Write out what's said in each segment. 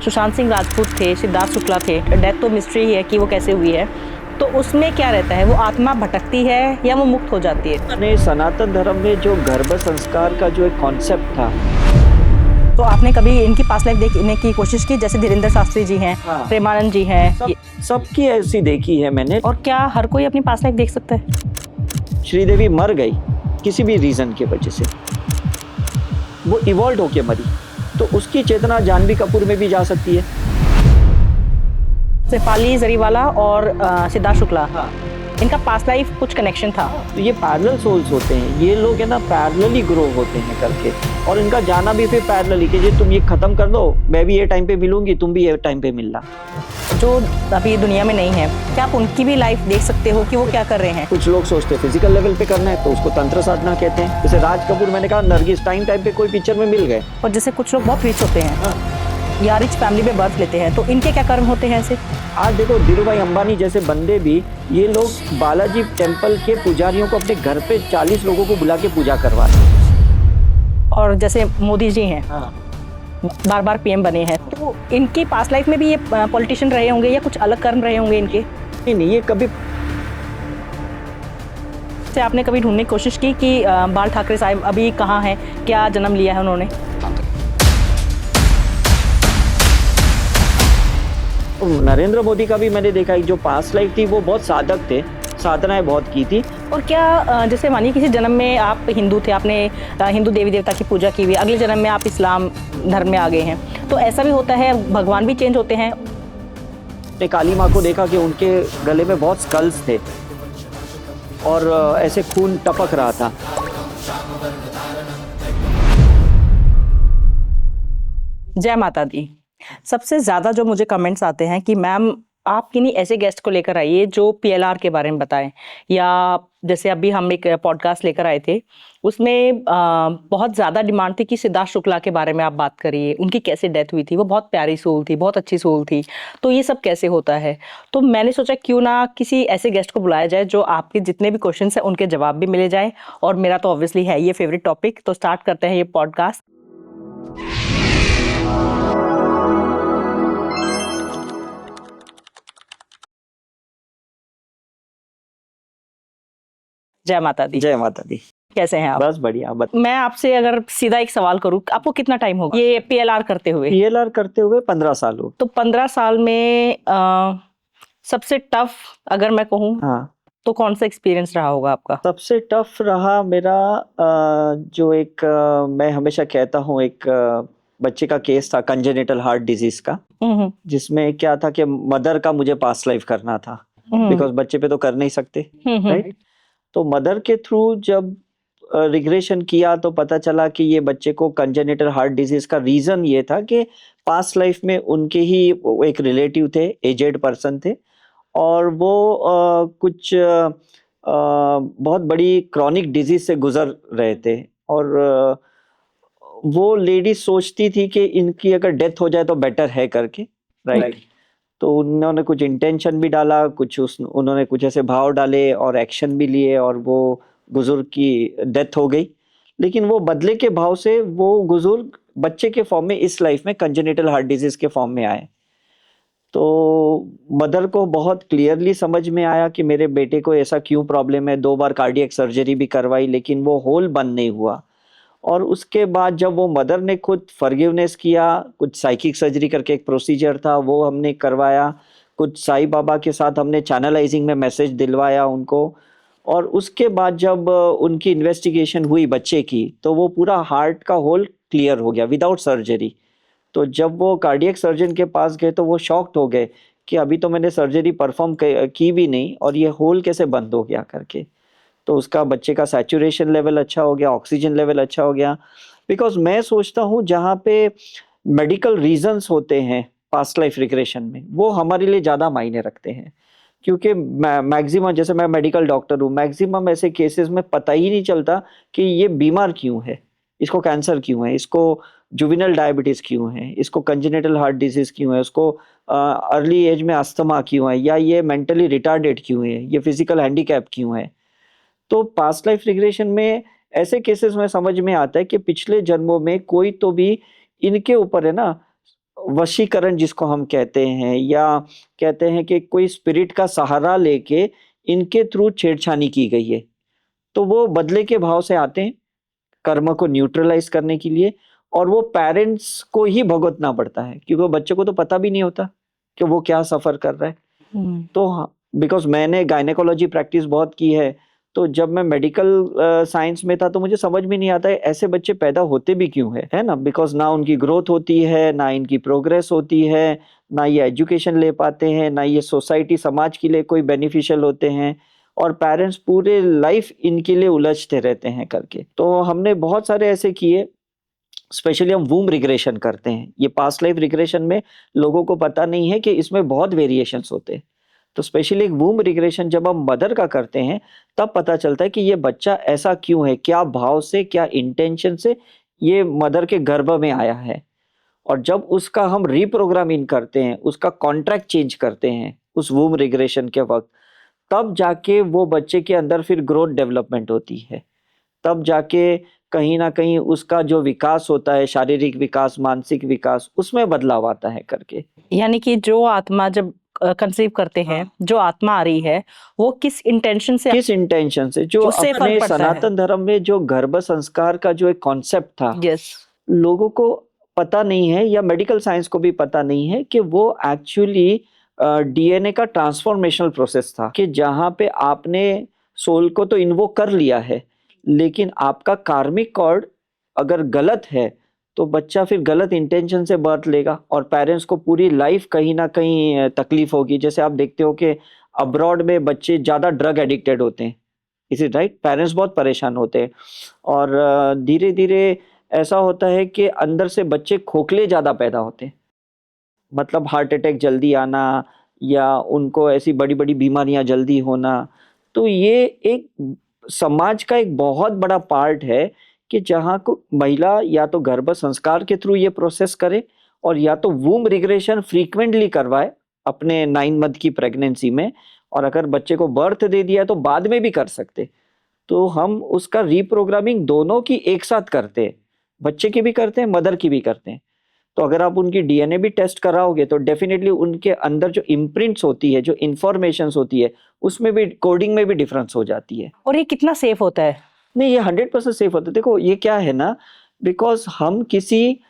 सुशांत सिंह राजपूत थे, सिद्धार्थ शुक्ला थे, डेथ तो मिस्ट्री ही है कि वो कैसे हुई है, तो उसमें क्या रहता है, वो आत्मा भटकती है या वो मुक्त हो जाती है? अपने सनातन धर्म में जो गर्भ संस्कार का जो एक कॉन्सेप्ट था, तो आपने कभी इनकी पास्ट लाइफ देखने की कोशिश की, जैसे धीरेन्द्र शास्त्री जी हैं, हाँ। प्रेमानंद जी हैं, सबकी ऐसी देखी है मैंने। और क्या हर कोई अपनी पास्ट लाइफ देख सकता है? श्रीदेवी मर गई किसी भी रीजन की वजह से, वो इवॉल्व होके मरी, तो उसकी चेतना जानवी कपूर में भी जा सकती है। शेफाली जरीवाला और सिद्धार्थ शुक्ला, हाँ। इनका पास्ट लाइफ कुछ कनेक्शन था। तो ये पैरेलल सोल्स होते हैं, ये लोग है ना पैरेलली ग्रो होते हैं करके, और इनका जाना भी फिर पैरेलली कि तुम ये खत्म कर दो, मैं भी ये टाइम पे मिलूंगी, तुम भी ये टाइम पे मिलना। जो अभी दुनिया में नहीं है, क्या आप उनकी भी लाइफ देख सकते हो कि वो क्या कर रहे हैं? कुछ लोग सोचते हैं फिजिकल लेवल पे करना है तो उसको तंत्र साधना कहते हैं। जैसे राज कपूर, मैंने कहा नरगिस टाइम पे कोई पिक्चर में मिल गए। और जैसे कुछ लोग बहुत रिच होते हैं या रिच फैमिली में बर्थ लेते हैं, तो इनके क्या कर्म होते हैं ऐसे? आज देखो धीरू भाई अंबानी जैसे बंदे भी, ये लोग बालाजी टेम्पल के पुजारियों को अपने घर पे 40 लोगों को बुला के पूजा करवाते हैं। और जैसे मोदी जी हैं, हाँ। बार बार पीएम बने हैं, तो इनकी पास्ट लाइफ में भी ये पॉलिटिशियन रहे होंगे या कुछ अलग कर्म रहे होंगे इनके? नहीं, ये कभी से आपने कभी ढूंढने की कोशिश की कि बाल ठाकरे साहब अभी कहाँ हैं, क्या जन्म लिया है उन्होंने? नरेंद्र मोदी का भी मैंने देखा, जो पास्ट लाइफ थी वो बहुत साधक थे, साधनाएं बहुत की थी। और क्या जैसे मानिए किसी जन्म में आप हिंदू थे, आपने हिंदू देवी देवता की पूजा की हुई, अगले जन्म में आप इस्लाम धर्म में आ गए हैं, तो ऐसा भी होता है? भगवान भी चेंज होते हैं? ने काली माँ को देखा कि उनके गले में बहुत स्कल्स थे और ऐसे खून टपक रहा था। जय माता दी। सबसे ज़्यादा जो मुझे कमेंट्स आते हैं कि मैम आप किन्हीं ऐसे गेस्ट को लेकर आइए जो पीएलआर के बारे में बताएं, या जैसे अभी हम एक पॉडकास्ट लेकर आए थे, उसमें बहुत ज़्यादा डिमांड थी कि सिद्धार्थ शुक्ला के बारे में आप बात करिए, उनकी कैसे डेथ हुई थी, वो बहुत प्यारी सोल थी, बहुत अच्छी सोल थी, तो ये सब कैसे होता है। तो मैंने सोचा क्यों ना किसी ऐसे गेस्ट को बुलाया जाए जो आपके जितने भी क्वेश्चन हैं उनके जवाब भी मिले जाए, और मेरा तो ऑब्वियसली है ये फेवरेट टॉपिक। तो स्टार्ट करते हैं ये पॉडकास्ट। जय माता दी। जय माता दी। कैसे हैं आप? बस बढ़िया। मैं आपसे अगर सीधा एक सवाल करूं, आपको कितना टाइम होगा ये पीएलआर करते हुए? पीएलआर करते हुए 15 साल हो। तो 15 साल में सबसे टफ अगर मैं कहूं, हाँ, तो कौन सा एक्सपीरियंस रहा होगा आपका? सबसे टफ रहा मेरा जो एक मैं हमेशा कहता हूँ, एक बच्चे का केस था कंजेनिटल हार्ट डिजीज का, जिसमें क्या था कि मदर का मुझे पास्ट लाइफ करना था, बिकॉज बच्चे पे तो कर नहीं सकते, राइट। तो मदर के थ्रू जब रिग्रेशन किया तो पता चला कि ये बच्चे को कंजेनिटल हार्ट डिजीज का रीजन ये था कि पास्ट लाइफ में उनके ही एक रिलेटिव थे, एजेड पर्सन थे, और वो कुछ बहुत बड़ी क्रॉनिक डिजीज से गुजर रहे थे, और वो लेडी सोचती थी कि इनकी अगर डेथ हो जाए तो बेटर है करके, राइट। तो उन्होंने कुछ इंटेंशन भी डाला, उन्होंने कुछ ऐसे भाव डाले और एक्शन भी लिए, और वो बुजुर्ग की डेथ हो गई। लेकिन वो बदले के भाव से वो बुजुर्ग बच्चे के फॉर्म में इस लाइफ में कंजेनिटल हार्ट डिजीज के फॉर्म में आए। तो मदर को बहुत क्लियरली समझ में आया कि मेरे बेटे को ऐसा क्यों प्रॉब्लम है। 2 बार कार्डियक सर्जरी भी करवाई, लेकिन वो होल बंद नहीं हुआ। और उसके बाद जब वो मदर ने खुद फॉरगिवनेस किया, कुछ साइकिक सर्जरी करके एक प्रोसीजर था वो हमने करवाया, कुछ साईं बाबा के साथ हमने चैनलाइजिंग में मैसेज दिलवाया उनको, और उसके बाद जब उनकी इन्वेस्टिगेशन हुई बच्चे की, तो वो पूरा हार्ट का होल क्लियर हो गया विदाउट सर्जरी। तो जब वो कार्डियक सर्जन के पास गए तो वो शॉक्ड हो गए कि अभी तो मैंने सर्जरी परफॉर्म की भी नहीं और ये होल कैसे बंद हो गया करके। तो उसका बच्चे का सैचुरेशन लेवल अच्छा हो गया, ऑक्सीजन लेवल अच्छा हो गया। बिकॉज मैं सोचता हूँ जहाँ पे मेडिकल रीजंस होते हैं पास्ट लाइफ रिग्रेशन में, वो हमारे लिए ज़्यादा मायने रखते हैं, क्योंकि मैक्सिमम, जैसे मैं मेडिकल डॉक्टर हूँ, मैक्सिमम ऐसे केसेस में पता ही नहीं चलता कि ये बीमार क्यों है, इसको कैंसर क्यों है, इसको जुविनल डायबिटीज़ क्यों है, इसको कंजेनिटल हार्ट डिजीज़ क्यों है, उसको अर्ली एज में अस्थमा क्यों है, या ये मेंटली रिटार्डेड क्यों है, ये फिजिकल हैंडीकैप क्यों है। तो पास्ट लाइफ रिग्रेशन में ऐसे केसेस में समझ में आता है कि पिछले जन्मों में कोई तो भी इनके ऊपर है ना वशीकरण जिसको हम कहते हैं, या कहते हैं कि कोई स्पिरिट का सहारा लेके इनके थ्रू छेड़छानी की गई है। तो वो बदले के भाव से आते हैं कर्म को न्यूट्रलाइज करने के लिए, और वो पेरेंट्स को ही भुगतना पड़ता है, क्योंकि बच्चे को तो पता भी नहीं होता कि वो क्या सफर कर रहा है। तो हाँ, बिकॉज मैंने गायनेकोलॉजी प्रैक्टिस बहुत की है, तो जब मैं मेडिकल साइंस में था तो मुझे समझ में नहीं आता है ऐसे बच्चे पैदा होते भी क्यों है ना। बिकॉज ना उनकी ग्रोथ होती है, ना इनकी प्रोग्रेस होती है, ना ये एजुकेशन ले पाते हैं, ना ये सोसाइटी समाज के लिए कोई बेनिफिशियल होते हैं, और पेरेंट्स पूरे लाइफ इनके लिए उलझते रहते हैं करके। तो हमने बहुत सारे ऐसे किए। स्पेशली हम वूम रिग्रेशन करते हैं। ये पास्ट लाइफ रिग्रेशन में लोगों को पता नहीं है कि इसमें बहुत वेरिएशंस होते हैं। तो स्पेशली एक वूम रिग्रेशन जब हम मदर का करते हैं तब पता चलता है कि ये बच्चा ऐसा क्यों है, क्या भाव से, क्या इंटेंशन से ये मदर के गर्भ में आया है। और जब उसका हम रीप्रोग्रामिंग करते हैं, उसका कॉन्ट्रैक्ट चेंज करते हैं उस वूम रिग्रेशन के वक्त, तब जाके वो बच्चे के अंदर फिर ग्रोथ डेवलपमेंट होती है। तब जाके कहीं ना कहीं उसका जो विकास होता है, शारीरिक विकास, मानसिक विकास, उसमें बदलाव आता है करके। यानी कि जो आत्मा जब कंसीव करते हैं, जो आत्मा आ रही है, वो किस इंटेंशन से जो उससे फर्क अपने पड़ता है। सनातन धर्म में जो गर्भ संस्कार का जो एक कॉन्सेप्ट था, यस, लोगों को पता नहीं है, या मेडिकल साइंस को भी पता नहीं है कि वो एक्चुअली डीएनए का ट्रांसफॉर्मेशनल प्रोसेस था, कि जहाँ पे आपने सोल को तो इन्वोक कर लिया है, लेकिन आपका कार्मिक कॉर्ड अगर गलत है तो बच्चा फिर गलत इंटेंशन से बर्थ लेगा, और पेरेंट्स को पूरी लाइफ कहीं ना कहीं तकलीफ होगी। जैसे आप देखते हो कि अब्रॉड में बच्चे ज़्यादा ड्रग एडिक्टेड होते हैं, इज इट राइट? पेरेंट्स बहुत परेशान होते हैं, और धीरे धीरे ऐसा होता है कि अंदर से बच्चे खोखले ज़्यादा पैदा होते हैं, मतलब हार्ट अटैक जल्दी आना, या उनको ऐसी बड़ी बड़ी बीमारियां जल्दी होना। तो ये एक समाज का एक बहुत बड़ा पार्ट है कि जहाँ को महिला या तो गर्भ संस्कार के थ्रू ये प्रोसेस करे, और या तो वूम रिग्रेशन फ्रीक्वेंटली करवाए अपने 9 मंथ की प्रेगनेंसी में, और अगर बच्चे को बर्थ दे दिया तो बाद में भी कर सकते। तो हम उसका रीप्रोग्रामिंग दोनों की एक साथ करते हैं, बच्चे की भी करते हैं, मदर की भी करते हैं। तो अगर आप उनकी डीएनए भी टेस्ट कराओगे तो डेफिनेटली उनके अंदर जो इम्प्रिंट्स होती है, जो इंफॉर्मेशन होती है, उसमें भी कोडिंग में भी डिफरेंस हो जाती है। और ये कितना सेफ होता है? नहीं, ये 100% सेफ होता है। देखो ये क्या है ना, बिकॉज हम किसी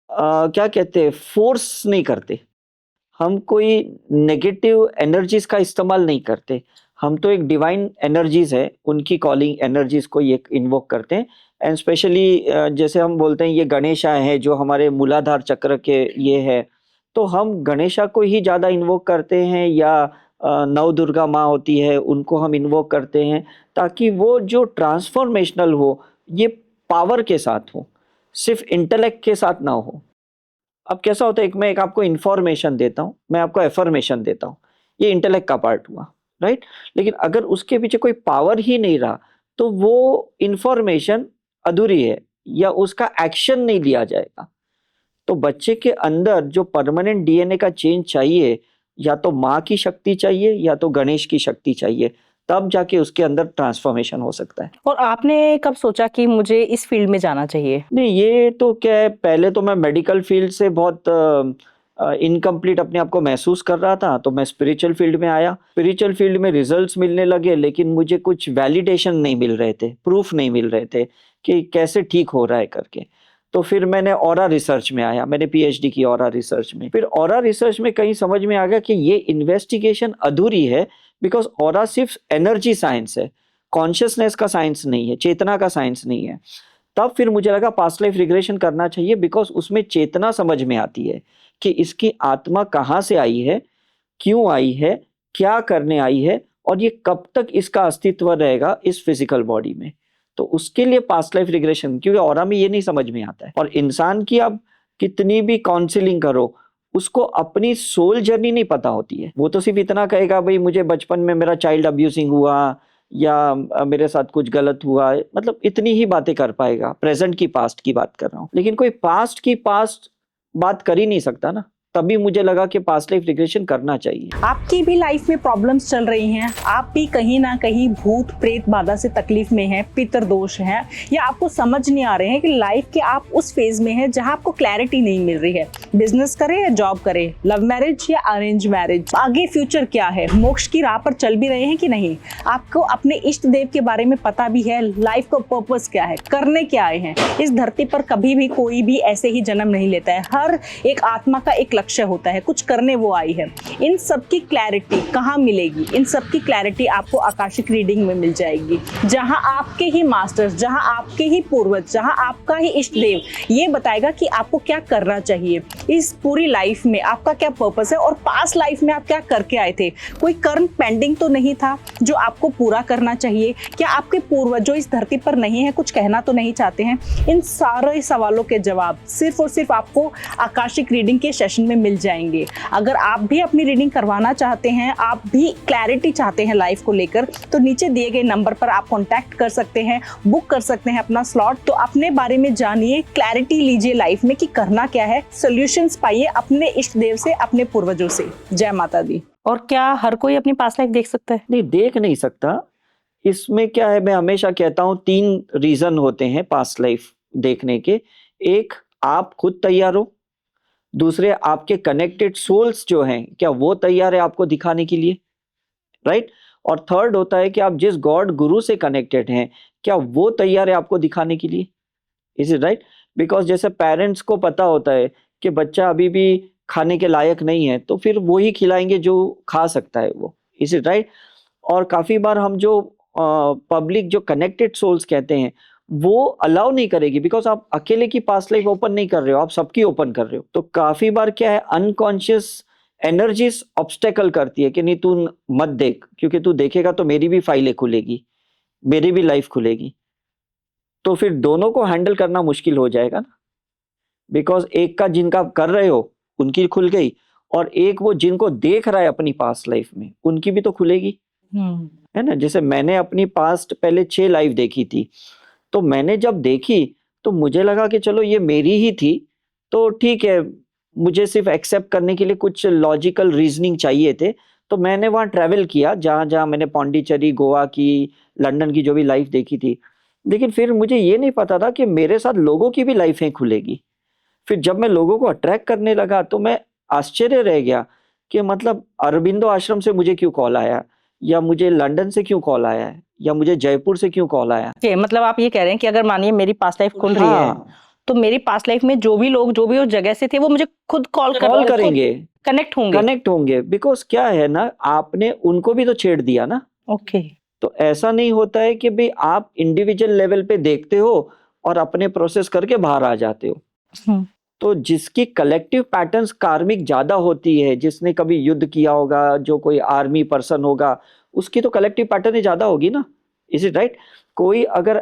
क्या कहते हैं, फोर्स नहीं करते, हम कोई नेगेटिव एनर्जीज का इस्तेमाल नहीं करते। हम तो एक डिवाइन एनर्जीज है, उनकी कॉलिंग एनर्जीज को ये इन्वोक करते हैं। एंड स्पेशली जैसे हम बोलते हैं ये गणेशा है जो हमारे मूलाधार चक्र के ये है, तो हम गणेशा को ही ज़्यादा इन्वोक करते हैं, या नव दुर्गा माँ होती है उनको हम इन्वोक करते हैं, ताकि वो जो ट्रांसफॉर्मेशनल हो ये पावर के साथ हो, सिर्फ इंटेलेक्ट के साथ ना हो। अब कैसा होता है, मैं एक आपको इन्फॉर्मेशन देता हूँ, मैं आपको एफर्मेशन देता हूँ, ये इंटेलेक्ट का पार्ट हुआ, राइट? लेकिन अगर उसके पीछे कोई पावर ही नहीं रहा तो वो इन्फॉर्मेशन अधूरी है, या उसका एक्शन नहीं लिया जाएगा। तो बच्चे के अंदर जो परमानेंट डीएनए का चेंज चाहिए, या तो माँ की शक्ति चाहिए या तो गणेश की शक्ति चाहिए, तब जाके उसके अंदर ट्रांसफॉर्मेशन हो सकता है। और आपने कब सोचा कि मुझे इस फील्ड में जाना चाहिए? नहीं, ये तो क्या है, पहले तो मैं मेडिकल फील्ड से बहुत इनकम्प्लीट अपने आप को महसूस कर रहा था, तो मैं स्पिरिचुअल फील्ड में आया। स्पिरिचुअल फील्ड में रिजल्ट्स मिलने लगे, लेकिन मुझे कुछ वैलिडेशन नहीं मिल रहे थे, प्रूफ नहीं मिल रहे थे कि कैसे ठीक हो रहा है करके। तो फिर मैंने ऑरा रिसर्च में आया, मैंने पीएचडी की ऑरा रिसर्च में। फिर ऑरा रिसर्च में कहीं समझ में आ गया कि ये इन्वेस्टिगेशन अधूरी है, बिकॉज ऑरा सिर्फ एनर्जी साइंस है, कॉन्शियसनेस का साइंस नहीं है, चेतना का साइंस नहीं है। तब फिर मुझे लगा पास्ट लाइफ रिग्रेशन करना चाहिए, बिकॉज उसमें चेतना समझ में आती है कि इसकी आत्मा कहाँ से आई है, क्यों आई है, क्या करने आई है, और ये कब तक इसका अस्तित्व रहेगा इस फिजिकल बॉडी में। तो उसके लिए पास्ट लाइफ रिग्रेशन, क्योंकि ऑरा में ये नहीं समझ में आता है। और इंसान की आप कितनी भी काउंसलिंग करो, उसको अपनी सोल जर्नी नहीं पता होती है। वो तो सिर्फ इतना कहेगा, भाई मुझे बचपन में मेरा चाइल्ड अब्यूजिंग हुआ, या मेरे साथ कुछ गलत हुआ, मतलब इतनी ही बातें कर पाएगा। प्रेजेंट की पास्ट की बात कर रहा हूँ, लेकिन कोई पास्ट की पास्ट बात कर ही नहीं सकता ना, तभी मुझे लगा कि पास्ट लाइफ रिग्रेशन करना चाहिए। आपकी भी लाइफ में प्रॉब्लम्स चल रही हैं, आप भी कहीं ना कहीं भूत प्रेत बाधा से तकलीफ में हैं, पितर दोष है, या आपको समझ नहीं आ रहे हैं कि लाइफ के आप उस फेज में हैं जहां आपको क्लैरिटी नहीं मिल रही है, बिजनेस करें या जॉब करें, लव मैरिज या अरेंज मैरिज, आगे फ्यूचर क्या है, मोक्ष की राह पर चल भी रहे हैं कि नहीं, आपको अपने इष्ट देव के बारे में पता भी है, लाइफ का पर्पस क्या है, करने क्या आए हैं। इस धरती पर कभी भी कोई भी ऐसे ही जन्म नहीं लेता है, हर एक आत्मा का एक लक्ष्य होता है, कुछ करने वो आई है। इन सब की क्लैरिटी कहाँ मिलेगी? इन सब की क्लैरिटी आपको आकाशिक रीडिंग में मिल जाएगी, जहां आपके ही मास्टर्स, जहां आपके ही पूर्वज, जहां आपका ही इष्ट देव ये बताएगा कि आपको क्या करना चाहिए इस पूरी लाइफ में, आपका क्या पर्पस है और पास्ट लाइफ में आप क्या करके आए थे। कोई कर्म पेंडिंग तो नहीं था जो आपको पूरा करना चाहिए? क्या आपके पूर्वज जो इस धरती पर नहीं है कुछ कहना तो नहीं चाहते हैं? इन सारे सवालों के जवाब सिर्फ और सिर्फ आपको आकाशिक रीडिंग के सेशन में मिल जाएंगे। अगर आप भी अपनी रीडिंग करवाना चाहते हैं, आप भी क्लैरिटी चाहते हैं लाइफ को लेकर, तो नीचे दिए गए नंबर पर आप कांटेक्ट कर सकते हैं, बुक कर सकते हैं अपना स्लॉट। तो अपने बारे में जानिए, क्लैरिटी लीजिए लाइफ में कि करना क्या है, सॉल्यूशंस पाइए अपने इष्ट देव से, अपने पूर्वजों से। जय माता दी। और क्या हर कोई अपनी पास्ट लाइफ देख सकता है? नहीं, देख नहीं सकता। इसमें क्या है, मैं हमेशा कहता हूँ 3 रीजन होते हैं पास्ट लाइफ देखने के। एक, आप खुद तैयार हो। दूसरे, आपके कनेक्टेड सोल्स जो हैं क्या वो तैयार है आपको दिखाने के लिए, राइट? और थर्ड होता है कि आप जिस गॉड गुरु से कनेक्टेड हैं क्या वो तैयार है आपको दिखाने के लिए। Is it right? बिकॉज जैसे पेरेंट्स को पता होता है कि बच्चा अभी भी खाने के लायक नहीं है, तो फिर वो ही खिलाएंगे जो खा सकता है वो। Is it right? और काफी बार हम जो पब्लिक जो कनेक्टेड सोल्स कहते हैं वो अलाउ नहीं करेगी, बिकॉज आप अकेले की पास्ट लाइफ ओपन नहीं कर रहे हो, आप सबकी ओपन कर रहे हो। तो काफी बार क्या है, अनकॉन्शियस एनर्जीज ऑब्स्टेकल करती है कि नहीं तू मत देख, क्योंकि तू देखेगा तो मेरी भी फाइलें खुलेगी, मेरी भी लाइफ खुलेगी, तो फिर दोनों को हैंडल करना मुश्किल हो जाएगा ना। बिकॉज एक का जिनका कर रहे हो उनकी खुल गई, और एक वो जिनको देख रहा है अपनी पास्ट लाइफ में उनकी भी तो खुलेगी, है ना। जैसे मैंने अपनी पास्ट पहले 6 लाइफ देखी थी, तो मैंने जब देखी तो मुझे लगा कि चलो ये मेरी ही थी, तो ठीक है, मुझे सिर्फ एक्सेप्ट करने के लिए कुछ लॉजिकल रीजनिंग चाहिए थे। तो मैंने वहाँ ट्रैवल किया, जहाँ जहाँ मैंने पौंडीचेरी, गोवा की, लंदन की जो भी लाइफ देखी थी। लेकिन फिर मुझे ये नहीं पता था कि मेरे साथ लोगों की भी लाइफें खुलेगी। फिर जब मैं लोगों को अट्रैक्ट करने लगा तो मैं आश्चर्य रह गया कि मतलब अरबिंदो आश्रम से मुझे क्यों कॉल आया, या मुझे लंदन से क्यों कॉल आया है, या मुझे जयपुर से क्यों कॉल आया। मतलब आप ये कह रहे हैं कि अगर मानिए मेरी पास्ट लाइफ खुल रही है, तो मेरी पास्ट लाइफ में जो भी लोग जो भी उस जगह से थे वो मुझे खुद कॉल करेंगे, कनेक्ट होंगे। बिकॉज क्या है ना, आपने उनको भी तो छेड़ दिया ना। ओके। तो ऐसा नहीं होता है कि भाई आप इंडिविजुअल लेवल पे देखते हो और अपने प्रोसेस करके बाहर आ जाते हो। तो जिसकी कलेक्टिव पैटर्न्स कार्मिक ज्यादा होती है, जिसने कभी युद्ध किया होगा, जो कोई आर्मी पर्सन होगा, उसकी तो कलेक्टिव पैटर्न ज्यादा होगी ना। Is it right? कोई अगर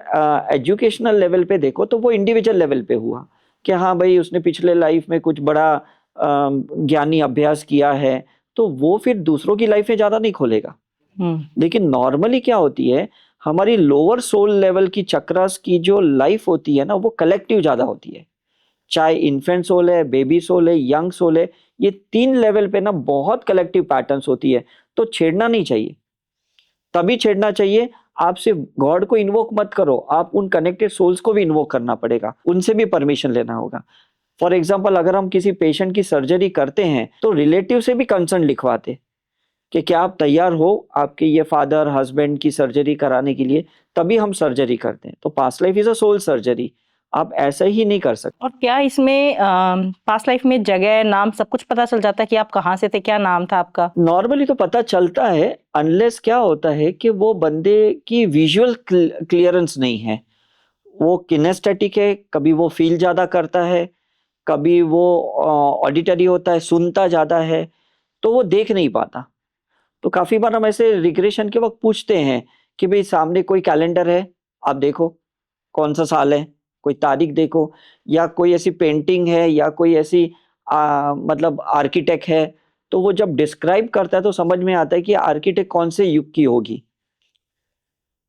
एजुकेशनल लेवल पे देखो तो वो इंडिविजुअल लेवल पे हुआ कि हाँ भाई उसने पिछले लाइफ में कुछ बड़ा ज्ञानी अभ्यास किया है, तो वो फिर दूसरों की लाइफ में ज्यादा नहीं खोलेगा। लेकिन नॉर्मली क्या होती है, हमारी लोअर सोल लेवल की चक्रास की जो लाइफ होती है ना, वो कलेक्टिव ज्यादा होती है। चाहे इन्फेंट सोल है, बेबी सोल है, यंग सोल है, ये 3 लेवल पे ना बहुत कलेक्टिव पैटर्न्स होती है। तो छेड़ना नहीं चाहिए, तभी छेड़ना चाहिए आप सिर्फ गॉड को इन्वोक मत करो, आप उन कनेक्टेड सोल्स को भी इन्वोक करना पड़ेगा, उनसे भी परमिशन लेना होगा। फॉर एग्जाम्पल, अगर हम किसी पेशेंट की सर्जरी करते हैं तो रिलेटिव से भी कंसर्न लिखवाते कि क्या आप तैयार हो आपके ये फादर हस्बैंड की सर्जरी कराने के लिए, तभी हम सर्जरी करते हैं। तो past life is a soul surgery, आप ऐसा ही नहीं कर सकते। और क्या इसमें पास्ट लाइफ में जगह, नाम सब कुछ पता चल जाता है कि आप कहाँ से थे, क्या नाम था आपका? नॉर्मली तो पता चलता है, अनलेस क्या होता है कि वो बंदे की विजुअल क्लियरेंस नहीं है, वो किनेस्थेटिक है, कभी वो फील ज्यादा करता है, कभी वो ऑडिटरी होता है, सुनता ज्यादा है, तो वो देख नहीं पाता। तो काफी बार हम ऐसे रिग्रेशन के वक्त पूछते हैं कि भाई सामने कोई कैलेंडर है, आप देखो कौन सा साल है, कोई तारीख देखो, या कोई ऐसी पेंटिंग है, या कोई ऐसी मतलब आर्किटेक्ट है, तो वो जब डिस्क्राइब करता है तो समझ में आता है कि आर्किटेक्ट कौन से युग की होगी।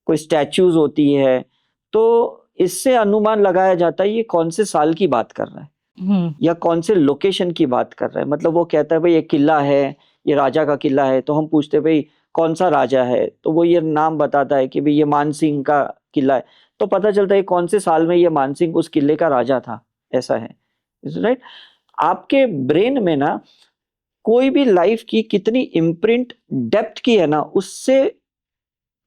कोई स्टैच्यूज होती है, तो इससे अनुमान लगाया जाता है ये कौन से साल की बात कर रहा है। या कौन से लोकेशन की बात कर रहा है। मतलब वो कहता है भाई ये किला है, ये राजा का किला है, तो हम पूछते हैं भाई कौन सा राजा है, तो वो ये नाम बताता है कि भाई ये मानसिंह का किला है, तो पता चलता है कौन से साल में ये मानसिंह उस किले का राजा था, ऐसा है, राइट। आपके ब्रेन में ना कोई भी लाइफ की कितनी इम्प्रिंट डेप्थ की है ना, उससे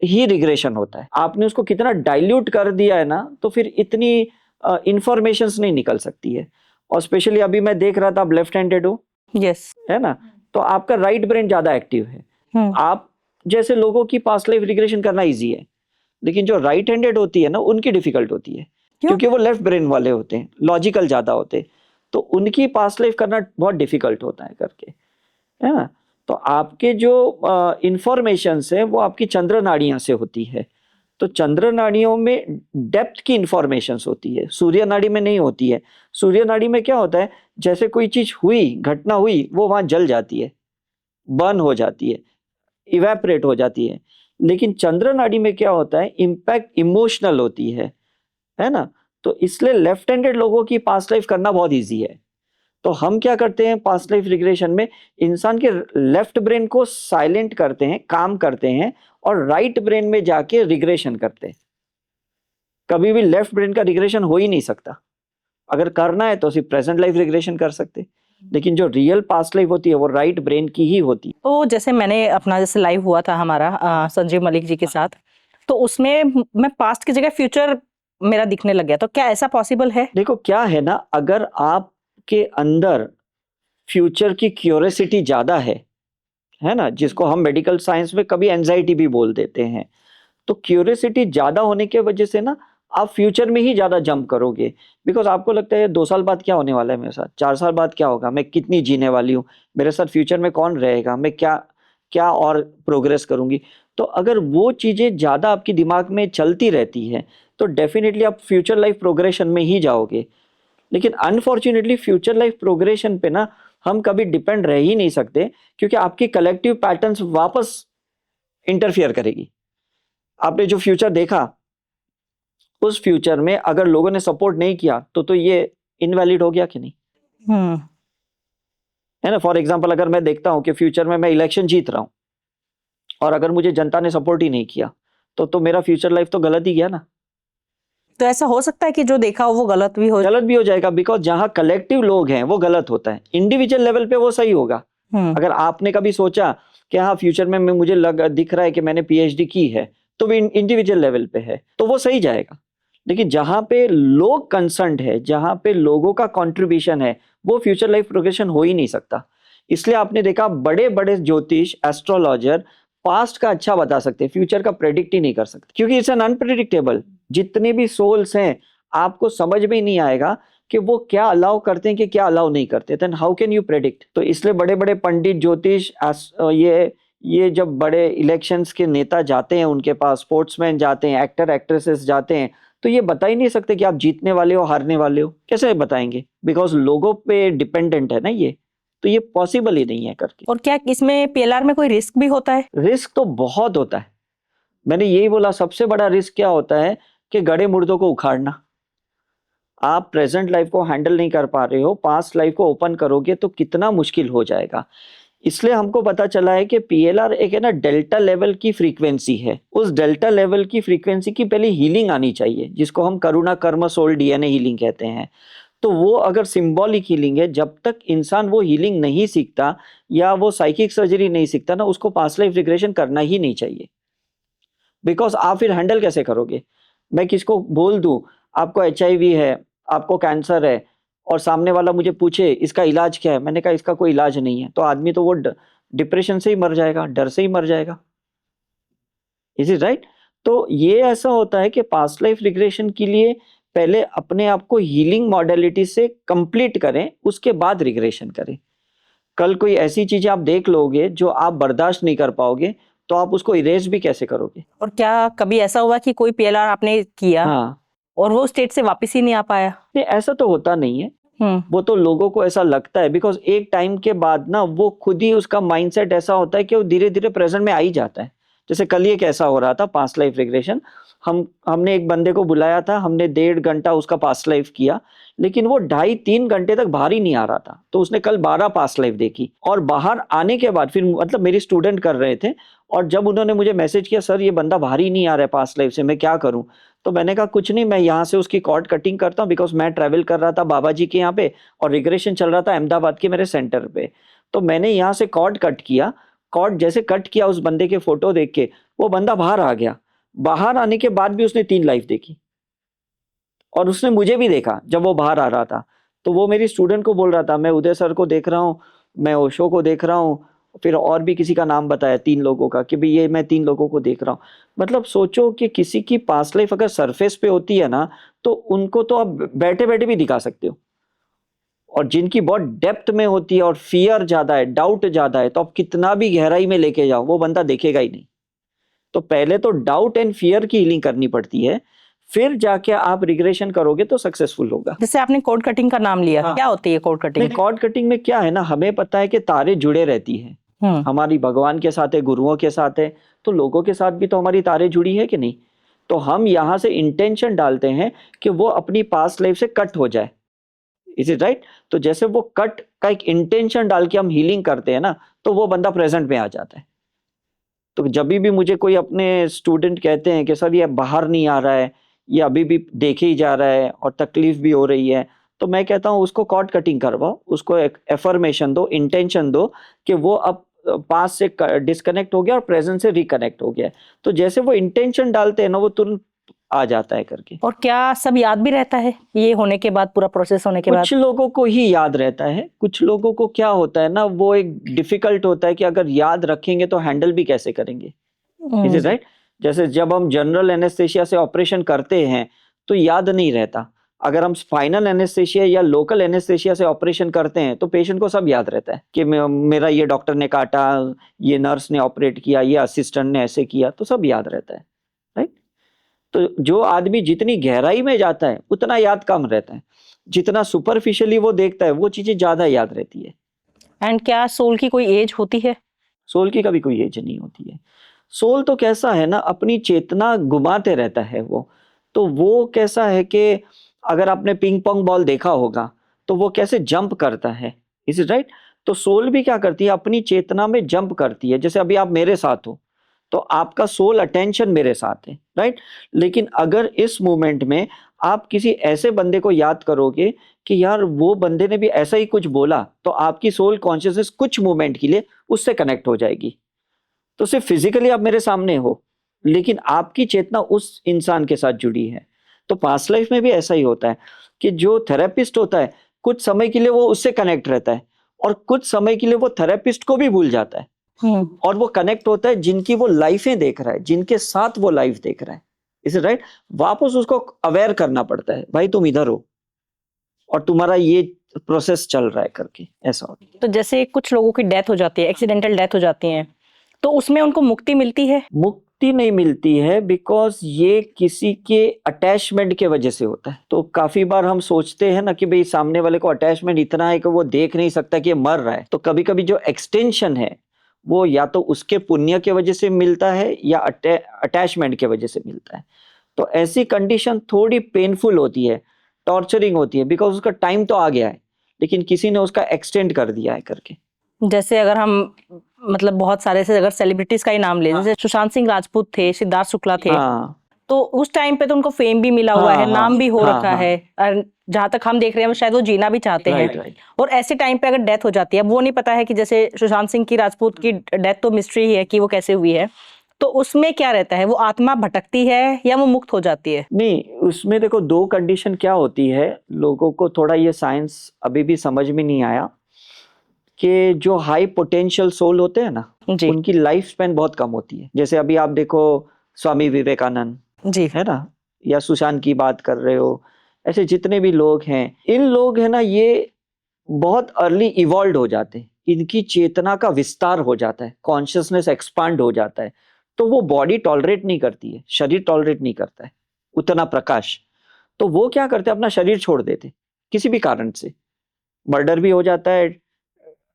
ही रिग्रेशन होता है। आपने उसको कितना डाइल्यूट कर दिया है ना, तो फिर इतनी इंफॉर्मेशंस नहीं निकल सकती है। और स्पेशली अभी मैं देख रहा था आप लेफ्ट हैंडेड हो, यस, है ना, तो आपका राइट ब्रेन ज्यादा एक्टिव है। आप जैसे लोगों की पास्ट लाइफ रिग्रेशन करना इजी है, लेकिन जो राइट हैंडेड होती है ना उनकी डिफिकल्ट होती है, क्योंकि वो लेफ्ट ब्रेन वाले होते हैं, लॉजिकल ज्यादा होते हैं, तो उनकी पास्ट लाइफ करना बहुत डिफिकल्ट होता है करके, है ना। तो आपके जो इंफॉर्मेशन है वो आपकी चंद्र नाड़ियां से होती है, तो चंद्र नाड़ियों में डेप्थ की इंफॉर्मेशंस होती है, सूर्य नाड़ी में नहीं होती है। सूर्य नाड़ी में क्या होता है, जैसे कोई चीज हुई, घटना हुई, वो वहां जल जाती है, बर्न हो जाती है, इवेपरेट हो जाती है। लेकिन चंद्र नाड़ी में क्या होता है, इम्पैक्ट इमोशनल होती है ना। तो इसलिए लेफ्ट हैंडेड लोगों की पास्ट लाइफ करना बहुत ईजी है। तो हम क्या करते हैं पास्ट लाइफ रिग्रेशन में, इंसान के लेफ्ट ब्रेन को साइलेंट करते हैं, काम करते हैं, और राइट ब्रेन में जाके रिग्रेशन करते हैं। कभी भी लेफ्ट ब्रेन का रिग्रेशन हो ही नहीं सकता। अगर करना है तो सिर्फ प्रेजेंट लाइफ रिग्रेशन कर सकते, लेकिन जो रियल पास्ट लाइफ होती है वो राइट ब्रेन की ही होती है। तो जैसे मैंने अपना जैसे लाइव हुआ था हमारा संजीव मलिक जी के साथ, तो उसमें मैं पास्ट की जगह फ्यूचर मेरा दिखने लग गया, तो क्या ऐसा पॉसिबल है? देखो क्या है ना, अगर आपके अंदर फ्यूचर की क्यूरियोसिटी ज्यादा है ना, जिसको हम मेडिकल साइंस में कभी एंजाइटी भी बोल देते हैं, तो क्यूरियोसिटी ज्यादा होने की वजह से ना आप फ्यूचर में ही ज्यादा जंप करोगे। बिकॉज आपको लगता है 2 साल बाद क्या होने वाला है मेरे साथ, 4 साल बाद क्या होगा, मैं कितनी जीने वाली हूँ, मेरे साथ फ्यूचर में कौन रहेगा, मैं क्या क्या और प्रोग्रेस करूंगी। तो अगर वो चीजें ज्यादा आपकी दिमाग में चलती रहती है तो डेफिनेटली आप फ्यूचर लाइफ प्रोग्रेशन में ही जाओगे। लेकिन अनफॉर्चुनेटली फ्यूचर लाइफ प्रोग्रेशन पे ना हम कभी डिपेंड रह ही नहीं सकते, क्योंकि आपकी कलेक्टिव पैटर्न्स वापस इंटरफियर करेगी। आपने जो फ्यूचर देखा, उस फ्यूचर में अगर लोगों ने सपोर्ट नहीं किया तो ये इनवैलिड हो गया कि नहीं, है ना। फॉर एग्जांपल अगर मैं देखता हूं कि फ्यूचर में मैं इलेक्शन जीत रहा हूं और अगर मुझे जनता ने सपोर्ट ही नहीं किया तो मेरा फ्यूचर लाइफ तो गलत ही गया ना। तो ऐसा हो सकता है कि जो देखा हो वो गलत भी हो जाएगा, बिकॉज जहां कलेक्टिव लोग हैं वो गलत होता है, इंडिविजुअल लेवल पे वो सही होगा। अगर आपने कभी सोचा कि हाँ फ्यूचर में मुझे दिख रहा है कि मैंने पीएचडी की है, तो वो इंडिविजुअल लेवल पे है तो वो सही जाएगा। लेकिन जहां पे लोग कंसर्न्ड है, जहां पे लोगों का कंट्रीब्यूशन है, वो फ्यूचर लाइफ प्रोग्रेशन हो ही नहीं सकता। इसलिए आपने देखा बड़े बड़े ज्योतिष, एस्ट्रोलॉजर पास्ट का अच्छा बता सकते हैं, फ्यूचर का प्रेडिक्ट ही नहीं कर सकते, क्योंकि इट्स एन अनप्रेडिक्टेबल। जितने भी सोल्स हैं आपको समझ में ही नहीं आएगा कि वो क्या अलाउ करते हैं कि क्या अलाउ नहीं करते, then how can you predict. तो इसलिए बड़े बड़े पंडित, ज्योतिष, ये जब बड़े इलेक्शंस के नेता जाते हैं उनके पास, स्पोर्ट्समैन जाते हैं, एक्टर एक्ट्रेसेस जाते हैं, तो ये बता ही नहीं सकते कि आप जीतने वाले हो हारने वाले हो, कैसे बताएंगे, बिकॉज लोगों पे डिपेंडेंट है ना ये, तो ये पॉसिबल ही नहीं है करके। और क्या इसमें पीएलआर में कोई रिस्क भी होता है? रिस्क तो बहुत होता है, मैंने यही बोला सबसे बड़ा रिस्क क्या होता है कि गड़े मुर्दों को उखाड़ना। आप प्रेजेंट लाइफ को हैंडल नहीं कर पा रहे हो, पास्ट लाइफ को ओपन करोगे तो कितना मुश्किल हो जाएगा। इसलिए हमको पता चला है कि पीएलआर एक है ना डेल्टा लेवल की फ्रीक्वेंसी है, उस डेल्टा लेवल की फ्रीक्वेंसी की पहले हीलिंग आनी चाहिए, जिसको हम करुणा कर्म सोल डीएनए हीलिंग कहते हैं। तो वो अगर सिंबॉलिक हीलिंग है, जब तक इंसान वो हीलिंग नहीं सीखता या वो साइकिक सर्जरी नहीं सीखता ना, उसको पास्ट लाइफ रिग्रेशन करना ही नहीं चाहिए। बिकॉज आप फिर हैंडल कैसे करोगे, मैं किसको बोल दूं आपको HIV है, आपको कैंसर है, और सामने वाला मुझे पूछे इसका इलाज क्या है, मैंने कहा इसका कोई इलाज नहीं है, तो आदमी तो वो डिप्रेशन से ही मर जाएगा, डर से ही मर जाएगा। Is it right? तो ये ऐसा होता है कि पास्ट लाइफ रिग्रेशन के लिए पहले अपने आप को हीलिंग मॉडलिटी से कंप्लीट करें, उसके बाद रिग्रेशन करें। कल कोई ऐसी चीजें आप देख लोगे जो आप बर्दाश्त नहीं कर पाओगे, तो आप उसको इरेज भी कैसे करोगे। और क्या कभी ऐसा हुआ कि कोई पीएलआर आपने किया और वो स्टेट से वापस ही नहीं आ पाया? नहीं, ऐसा तो होता नहीं है। वो तो लोगों को ऐसा लगता है, बिकॉज एक टाइम के बाद ना वो खुद ही उसका माइंडसेट ऐसा होता है कि वो धीरे धीरे प्रेजेंट में आ ही जाता है। जैसे कल ये कैसा हो रहा था पास्ट लाइफ रिग्रेशन, हमने एक बंदे को बुलाया था, हमने 1.5 घंटा उसका पास्ट लाइफ किया, लेकिन वो 2.5-3 घंटे तक बाहर ही नहीं आ रहा था। तो उसने कल 12 पास्ट लाइफ देखी, और बाहर आने के बाद फिर मतलब मेरी स्टूडेंट कर रहे थे, और जब उन्होंने मुझे मैसेज किया, सर ये बंदा बाहर ही नहीं आ रहा है पास्ट लाइफ से, मैं क्या करूं? तो मैंने कहा कुछ नहीं, मैं यहाँ से उसकी कॉर्ड कटिंग करता हूँ, बिकॉज मैं ट्रैवल कर रहा था बाबा जी के यहाँ पे, और रिग्रेशन चल रहा था अहमदाबाद के मेरे सेंटर पे। तो मैंने यहाँ से कॉर्ड कट किया, कॉर्ड जैसे कट किया उस बंदे के फोटो देख के, वो बंदा बाहर आ गया। बाहर आने के बाद भी उसने 3 लाइफ देखी, और उसने मुझे भी देखा जब वो बाहर आ रहा था। तो वो मेरी स्टूडेंट को बोल रहा था, मैं उदय सर को देख रहा हूँ, मैं ओशो को देख रहा हूँ, फिर और भी किसी का नाम बताया 3 लोगों का, कि भाई ये मैं 3 लोगों को देख रहा हूँ। मतलब सोचो कि किसी की पास्ट लाइफ अगर सरफेस पे होती है ना, तो उनको तो आप बैठे बैठे भी दिखा सकते हो, और जिनकी बहुत डेप्थ में होती है और फियर ज्यादा है, डाउट ज्यादा है, तो आप कितना भी गहराई में लेके जाओ वो बंदा देखेगा ही नहीं। तो पहले तो डाउट एंड फियर की हीलिंग करनी पड़ती है, फिर जाके आप रिग्रेशन करोगे तो सक्सेसफुल होगा। जैसे आपने कॉर्ड कटिंग का नाम लिया, हाँ। क्या होती है कॉर्ड नहीं, कटिंग? कॉर्ड कटिंग में क्या है ना, हमें पता है कि तारे जुड़े रहती है, हमारी भगवान के साथ है, गुरुओं के साथ है, तो लोगों के साथ भी तो हमारी तारे जुड़ी है कि नहीं? तो हम यहाँ से इंटेंशन डालते हैं कि वो अपनी पास्ट लाइफ से कट हो जाए, इज इट राइट? तो जैसे वो कट का एक इंटेंशन डाल के हम हीलिंग करते हैं ना, तो वो बंदा प्रेजेंट में आ जाता है। तो जब भी मुझे कोई अपने स्टूडेंट कहते हैं कि सर ये बाहर नहीं आ रहा है, ये अभी भी देखे ही जा रहा है और तकलीफ भी हो रही है, तो मैं कहता हूँ उसको कॉर्ड कटिंग करवाओ, उसको एक एफर्मेशन दो, इंटेंशन दो कि वो अब पास से डिस्कनेक्ट हो गया और प्रेजेंट से रिकनेक्ट हो गया। तो जैसे वो इंटेंशन डालते हैं ना, वो तुरंत आ जाता है करके। और क्या सब याद भी रहता है ये होने के बाद, पूरा प्रोसेस होने के बाद? कुछ लोगों को ही याद रहता है, कुछ लोगों को क्या होता है ना, वो एक डिफिकल्ट होता है कि अगर याद रखेंगे तो हैंडल भी कैसे करेंगे, इज इट राइट? जैसे जब हम जनरल एनेस्थेसिया से ऑपरेशन करते हैं तो याद नहीं रहता, अगर हम स्पाइनल एनेस्थेसिया या लोकल एनेस्थेसिया से ऑपरेशन करते हैं तो पेशेंट को सब याद रहता है कि मेरा ये डॉक्टर ने काटा, ये नर्स ने ऑपरेट किया, ये असिस्टेंट ने ऐसे किया, तो सब याद रहता है, राइट? तो जो आदमी जितनी गहराई में जाता है उतना याद कम रहता है, जितना सुपरफिशियली वो देखता है वो चीजें ज्यादा याद रहती है। एंड क्या सोल की कोई एज होती है? सोल की कभी कोई एज नहीं होती है। सोल तो कैसा है ना, अपनी चेतना घुमाते रहता है वो। तो वो कैसा है कि अगर आपने पिंग पोंग बॉल देखा होगा तो वो कैसे जंप करता है, इज इट राइट? तो सोल भी क्या करती है, अपनी चेतना में जंप करती है। जैसे अभी आप मेरे साथ हो तो आपका सोल अटेंशन मेरे साथ है, राइट? लेकिन अगर इस मोमेंट में आप किसी ऐसे बंदे को याद करोगे कि यार वो बंदे ने भी ऐसा ही कुछ बोला, तो आपकी सोल कॉन्शियसनेस कुछ मोमेंट के लिए उससे कनेक्ट हो जाएगी। तो सिर्फ फिजिकली आप मेरे सामने हो, लेकिन आपकी चेतना उस इंसान के साथ जुड़ी है। तो पास्ट लाइफ में भी ऐसा ही होता है कि जो थेरेपिस्ट होता है कुछ समय के लिए वो उससे कनेक्ट रहता है, और कुछ समय के लिए वो थेरेपिस्ट को भी भूल जाता है, और वो कनेक्ट होता है जिनकी वो लाइफें देख रहा है, जिनके साथ वो लाइफ देख रहा है, इज इट राइट? वापस उसको अवेयर करना पड़ता है, भाई तुम इधर हो और तुम्हारा ये प्रोसेस चल रहा है करके, ऐसा होता है। तो जैसे कुछ लोगों की डेथ हो जाती है, एक्सीडेंटल डेथ हो जाती है, तो उसमें उनको मुक्ति मिलती है? मुक्ति नहीं मिलती है, बिकॉज ये किसी के अटैचमेंट के वजह से होता है। तो काफी बार हम सोचते हैं ना कि भाई सामने वाले को अटैचमेंट इतना है कि वो देख नहीं सकता कि ये मर रहा है। तो कभी कभी जो एक्सटेंशन है वो या तो उसके पुण्य के वजह से मिलता है या अटैचमेंट के वजह से मिलता है। तो ऐसी कंडीशन थोड़ी पेनफुल होती है, टॉर्चरिंग होती है, बिकॉज उसका टाइम तो आ गया है लेकिन किसी ने उसका एक्सटेंड कर दिया है करके। जैसे अगर हम मतलब बहुत सारे से अगर सेलिब्रिटीज का ही नाम ले, जैसे सुशांत सिंह राजपूत थे, सिद्धार्थ शुक्ला थे, तो उस टाइम पे तो उनको फेम भी मिला हुआ है, नाम भी हो रखा है, और जहां तक हम देख रहे हैं शायद वो जीना भी चाहते हैं। और ऐसे टाइम पे अगर डेथ हो जाती है, वो नहीं पता है कि जैसे सुशांत सिंह की राजपूत की डेथ तो मिस्ट्री ही है कि वो कैसे हुई है, तो उसमें क्या रहता है, वो आत्मा भटकती है या वो मुक्त हो जाती है? नहीं, उसमें देखो 2 कंडीशन क्या होती है, लोगों को थोड़ा ये साइंस अभी भी समझ में नहीं आया कि जो हाई पोटेंशियल सोल होते हैं ना, उनकी लाइफ स्पैन बहुत कम होती है। जैसे अभी आप देखो स्वामी विवेकानंद जी, है ना, या सुशांत की बात कर रहे हो, ऐसे जितने भी लोग हैं, इन लोग है ना, ये बहुत अर्ली इवॉल्व हो जाते हैं, इनकी चेतना का विस्तार हो जाता है, कॉन्शियसनेस एक्सपांड हो जाता है, तो वो बॉडी टॉलरेट नहीं करती है, शरीर टॉलरेट नहीं करता है उतना प्रकाश। तो वो क्या करते हैं, अपना शरीर छोड़ देते किसी भी कारण से, मर्डर भी हो जाता है,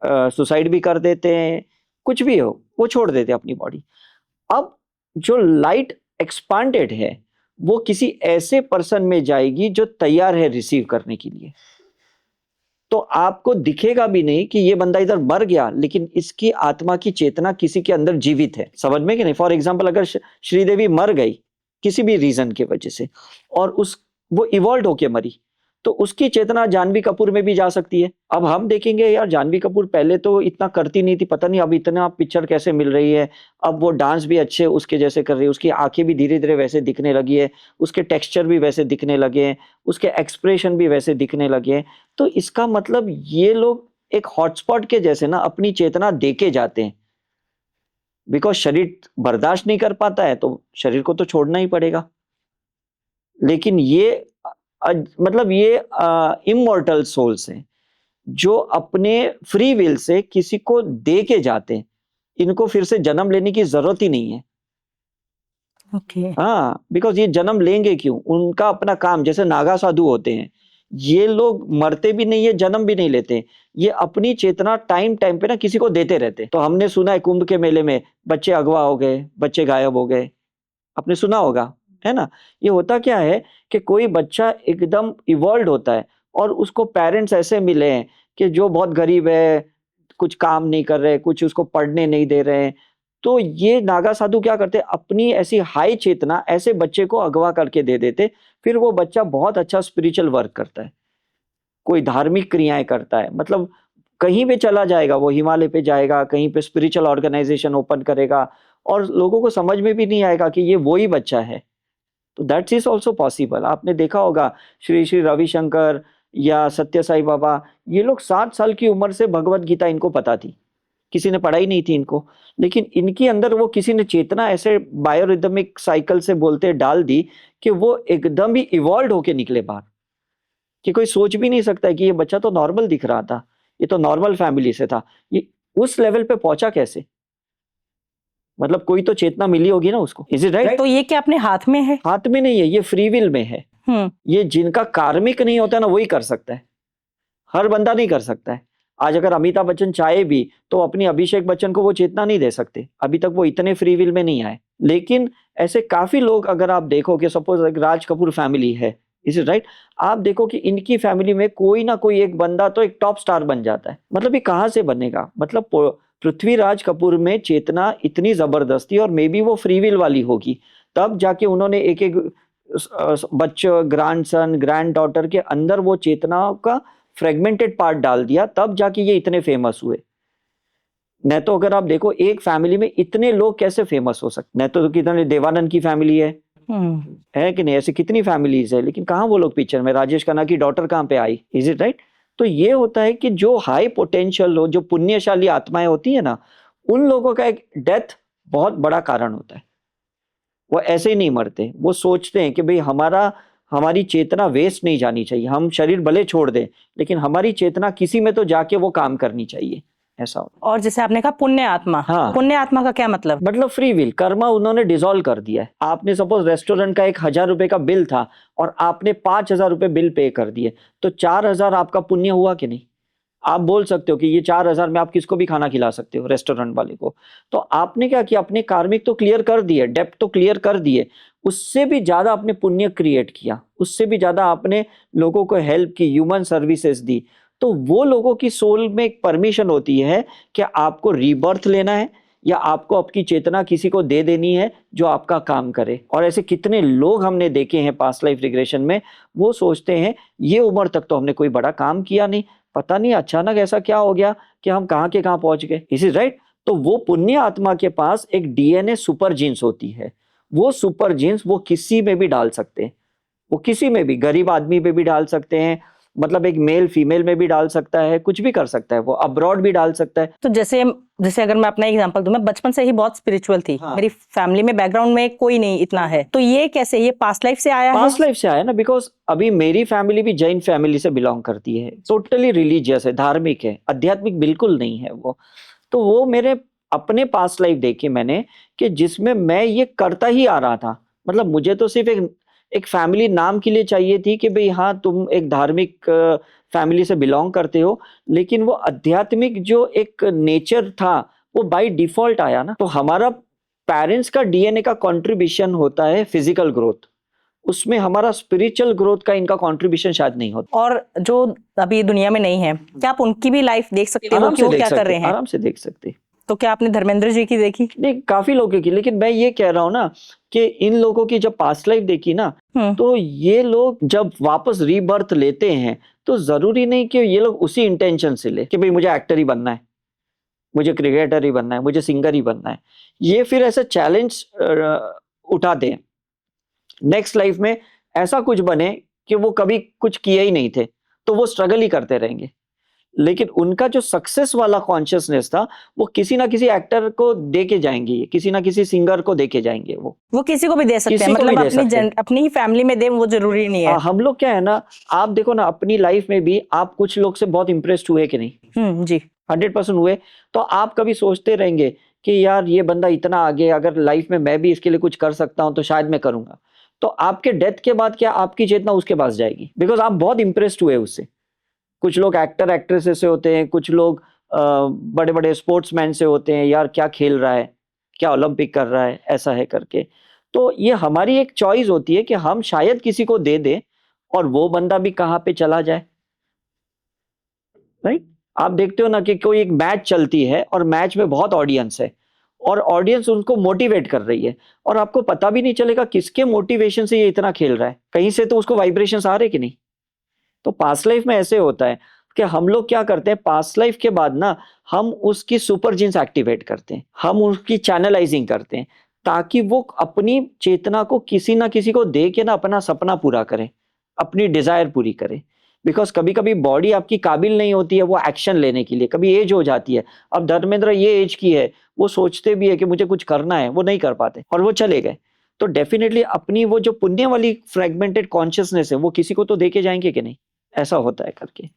सुसाइड भी कर देते हैं, कुछ भी हो वो छोड़ देते हैं अपनी बॉडी। अब जो लाइट एक्सपांडेड है वो किसी ऐसे पर्सन में जाएगी जो तैयार है रिसीव करने के लिए। तो आपको दिखेगा भी नहीं कि ये बंदा इधर मर गया, लेकिन इसकी आत्मा की चेतना किसी के अंदर जीवित है। समझ में कि नहीं? फॉर एग्जाम्पल, अगर श्रीदेवी मर गई किसी भी रीजन की वजह से और वो इवॉल्व होके मरी, तो उसकी चेतना जानवी कपूर में भी जा सकती है। अब हम देखेंगे यार, जानवी कपूर पहले तो इतना करती नहीं थी, पता नहीं अब इतना पिक्चर कैसे मिल रही है। अब वो डांस भी अच्छे उसके जैसे कर रही है, उसकी आंखें भी धीरे धीरे वैसे दिखने लगी है, उसके टेक्सचर भी वैसे दिखने लगे हैं, उसके एक्सप्रेशन भी वैसे दिखने लगे हैं। तो इसका मतलब ये लोग एक हॉटस्पॉट के जैसे ना अपनी चेतना दे के जाते हैं, बिकॉज शरीर बर्दाश्त नहीं कर पाता है तो शरीर को तो छोड़ना ही पड़ेगा। लेकिन ये मतलब ये इमॉर्टल सोल्स हैं जो अपने फ्री विल से किसी को दे के जाते हैं। इनको फिर से जन्म लेने की जरूरत ही नहीं है। ओके। हाँ, बिकॉज ये जन्म लेंगे क्यों? उनका अपना काम, जैसे नागा साधु होते हैं, ये लोग मरते भी नहीं है, जन्म भी नहीं लेते। ये अपनी चेतना टाइम टाइम पे ना किसी को देते रहते। तो हमने सुना है कुंभ के मेले में बच्चे अगवा हो गए, बच्चे गायब हो गए, आपने सुना होगा, है ना? ये होता क्या है कि कोई बच्चा एकदम इवॉल्व होता है और उसको पेरेंट्स ऐसे मिले हैं कि जो बहुत गरीब है, कुछ काम नहीं कर रहे, कुछ उसको पढ़ने नहीं दे रहे हैं। तो ये नागा साधु क्या करते हैं, अपनी ऐसी हाई चेतना ऐसे बच्चे को अगवा करके दे देते। फिर वो बच्चा बहुत अच्छा स्पिरिचुअल वर्क करता है, कोई धार्मिक क्रियाएं करता है, मतलब कहीं पे चला जाएगा, वो हिमालय पे जाएगा, कहीं पे स्पिरिचुअल ऑर्गेनाइजेशन ओपन करेगा और लोगों को समझ में भी नहीं आएगा कि ये वो ही बच्चा है। तो दैट इज ऑल्सो पॉसिबल। आपने देखा होगा श्री श्री रविशंकर या सत्य साई बाबा, ये लोग 7 साल की उम्र से भगवत गीता इनको पता थी, किसी ने पढ़ाई नहीं थी इनको, लेकिन इनके अंदर वो किसी ने चेतना ऐसे बायोरिदमिक साइकिल से बोलते डाल दी कि वो एकदम ही इवॉल्व होके निकले बाहर, कि कोई सोच भी नहीं सकता है कि ये बच्चा तो नॉर्मल दिख रहा था, ये तो नॉर्मल फैमिली से था, ये उस लेवल पे पहुंचा कैसे? मतलब कोई तो चेतना मिली होगी ना उसको। Is it right? तो ये क्या अपने हाथ में है? हाथ में नहीं है, ये फ्री विल में है। ये जिनका कार्मिक नहीं होता ना वही कर सकता है, हर बंदा नहीं कर सकता है। आज अगर अमिताभ बच्चन चाहे भी तो अपनी अभिषेक बच्चन को वो चेतना नहीं दे सकते, अभी तक वो इतने फ्री विल में नहीं आए। लेकिन ऐसे काफी लोग, अगर आप देखो कि सपोज एक राज कपूर फैमिली है, इज इट राइट? आप देखो कि इनकी फैमिली में कोई ना कोई एक बंदा तो एक टॉप स्टार बन जाता है। मतलब ये कहाँ से बनेगा? मतलब पृथ्वीराज कपूर में चेतना इतनी जबरदस्ती, और मे बी वो फ्री विल वाली होगी, तब जाके उन्होंने एक एक बच्चे, ग्रैंडसन, ग्रैंड डॉटर के अंदर वो चेतना का फ्रेगमेंटेड पार्ट डाल दिया, तब जाके ये इतने फेमस हुए। नहीं तो अगर आप देखो एक फैमिली में इतने लोग कैसे फेमस हो सकते? नहीं तो कितने, देवानंद की फैमिली है कि नहीं? ऐसे कितनी फैमिलीज है, लेकिन कहाँ वो लोग पिक्चर में? राजेश खन्ना की डॉटर कहाँ पे आई? Is it right? तो ये होता है कि जो हाई पोटेंशियल लोग, जो पुण्यशाली आत्माएं होती है ना, उन लोगों का एक डेथ बहुत बड़ा कारण होता है। वो ऐसे ही नहीं मरते, वो सोचते हैं कि भाई हमारी चेतना वेस्ट नहीं जानी चाहिए, हम शरीर भले छोड़ दें लेकिन हमारी चेतना किसी में तो जाके वो काम करनी चाहिए, ऐसा होता। और जैसे आपने कहा पुण्य आत्मा, हाँ। पुण्य आत्मा का क्या मतलब? मतलब फ्री विल, कर्मा उन्होंने डिसॉल्व कर दिया है। आपने सपोज रेस्टोरेंट का 1,000 रुपए का बिल था और आपने 5,000 रुपए बिल पे कर दिए, तो 4,000 आपका पुण्य हुआ कि नहीं? आप बोल सकते हो कि ये 4,000 में आप किसको भी खाना खिला सकते हो, रेस्टोरेंट वाले को। तो आपने क्या किया, अपने कार्मिक तो क्लियर कर दिए, डेप्थ तो क्लियर कर दिए, उससे भी ज्यादा आपने पुण्य क्रिएट किया, उससे भी ज्यादा आपने लोगों को हेल्प की, ह्यूमन सर्विसेज दी। तो वो लोगों की सोल में एक परमिशन होती है कि आपको रीबर्थ लेना है या आपको आपकी चेतना किसी को दे देनी है जो आपका काम करे। और ऐसे कितने लोग हमने देखे हैं पास्ट लाइफ रिग्रेशन में, वो सोचते हैं ये उम्र तक तो हमने कोई बड़ा काम किया नहीं, पता नहीं अचानक ऐसा क्या हो गया कि हम कहाँ के कहाँ पहुंच गए। Is it right? तो वो पुण्य आत्मा के पास एक डीएनए सुपर जीन्स होती है, वो सुपर जीन्स वो किसी में भी डाल सकते हैं, वो किसी में भी, गरीब आदमी पे भी डाल सकते हैं, मतलब एक मेल फीमेल में भी डाल सकता है, कुछ भी कर सकता है, वो अब्रॉड भी डाल सकता है। तो जैसे अगर मैं अपना एग्जांपल दूं, मैं बचपन से ही बहुत स्पिरिचुअल थी। हाँ। मेरी फैमिली में बैकग्राउंड में कोई नहीं इतना है, तो ये कैसे, ये पास्ट लाइफ से आया है? पास्ट लाइफ से आया ना, बिकॉज अभी मेरी फैमिली भी जैन फैमिली से बिलोंग करती है, टोटली रिलीजियस है, धार्मिक है, आध्यात्मिक बिल्कुल नहीं है वो। तो वो मेरे अपने पास्ट लाइफ देखे मैंने कि जिसमें मैं ये करता ही आ रहा था। मतलब मुझे तो सिर्फ एक फैमिली नाम के लिए चाहिए थी कि भाई हाँ तुम एक धार्मिक फैमिली से बिलोंग करते हो, लेकिन वो आध्यात्मिक जो एक नेचर था वो बाय डिफॉल्ट आया ना। तो हमारा पेरेंट्स का डीएनए का कंट्रीब्यूशन होता है फिजिकल ग्रोथ, उसमें हमारा स्पिरिचुअल ग्रोथ का इनका कंट्रीब्यूशन शायद नहीं होता। और जो अभी दुनिया में नहीं है, क्या आप उनकी भी लाइफ देख सकते हो आराम कि से वो देख क्या कर सकते, रहे हैं? आराम से देख सकते। तो क्या आपने धर्मेंद्र जी की देखी? नहीं, काफी लोगों की, लेकिन मैं ये कह रहा हूँ ना कि इन लोगों की जब पास्ट लाइफ देखी ना, तो ये लोग जब वापस रीबर्थ लेते हैं तो जरूरी नहीं कि ये लोग उसी इंटेंशन से ले कि भाई मुझे एक्टर ही बनना है, मुझे क्रिकेटर ही बनना है, मुझे सिंगर ही बनना है। ये फिर ऐसा चैलेंज उठाते हैं नेक्स्ट लाइफ में, ऐसा कुछ बने कि वो कभी कुछ किए ही नहीं थे, तो वो स्ट्रगल ही करते रहेंगे। लेकिन उनका जो सक्सेस वाला कॉन्शियसनेस था वो किसी ना किसी एक्टर को दे के जाएंगे, किसी ना किसी सिंगर को दे के जाएंगे। वो किसी को भी दे सकते हैं, किसी को भी मतलब दे सकते हैं। अपनी ही फैमिली में दे, वो जरूरी नहीं है। हम लोग क्या है ना, आप देखो ना अपनी लाइफ में भी आप कुछ लोग से बहुत इंप्रेस्ड हुए कि नहीं? जी 100% हुए। तो आप कभी सोचते रहेंगे कि यार ये बंदा इतना आगे, अगर लाइफ में मैं भी इसके लिए कुछ कर सकता हूं तो शायद मैं करूंगा। तो आपके डेथ के बाद क्या आपकी चेतना उसके पास जाएगी, बिकॉज आप बहुत इंप्रेस्ड हुए उससे। कुछ लोग एक्टर एक्ट्रेसेस से होते हैं, कुछ लोग बड़े बड़े स्पोर्ट्समैन से होते हैं, यार क्या खेल रहा है, क्या ओलंपिक कर रहा है, ऐसा है करके। तो ये हमारी एक चॉइस होती है कि हम शायद किसी को दे दें और वो बंदा भी कहाँ पे चला जाए, राइट? आप देखते हो ना कि कोई एक मैच चलती है और मैच में बहुत ऑडियंस है और ऑडियंस उनको मोटिवेट कर रही है और आपको पता भी नहीं चलेगा किसके मोटिवेशन से ये इतना खेल रहा है, कहीं से तो उसको वाइब्रेशंस आ रहे कि नहीं। तो पास्ट लाइफ में ऐसे होता है कि हम लोग क्या करते हैं, पास्ट लाइफ के बाद ना हम उसकी सुपर जीन्स एक्टिवेट करते हैं, हम उसकी चैनलाइजिंग करते हैं ताकि वो अपनी चेतना को किसी ना किसी को दे के ना अपना सपना पूरा करे, अपनी डिजायर पूरी करे। बिकॉज कभी कभी बॉडी आपकी काबिल नहीं होती है वो एक्शन लेने के लिए, कभी एज हो जाती है। अब धर्मेंद्र ये एज की है, वो सोचते भी है कि मुझे कुछ करना है, वो नहीं कर पाते और वो चले गए। तो डेफिनेटली अपनी वो जो पुण्य वाली फ्रेगमेंटेड कॉन्शियसनेस है वो किसी को तो दे के जाएंगे कि नहीं, ऐसा होता है करके।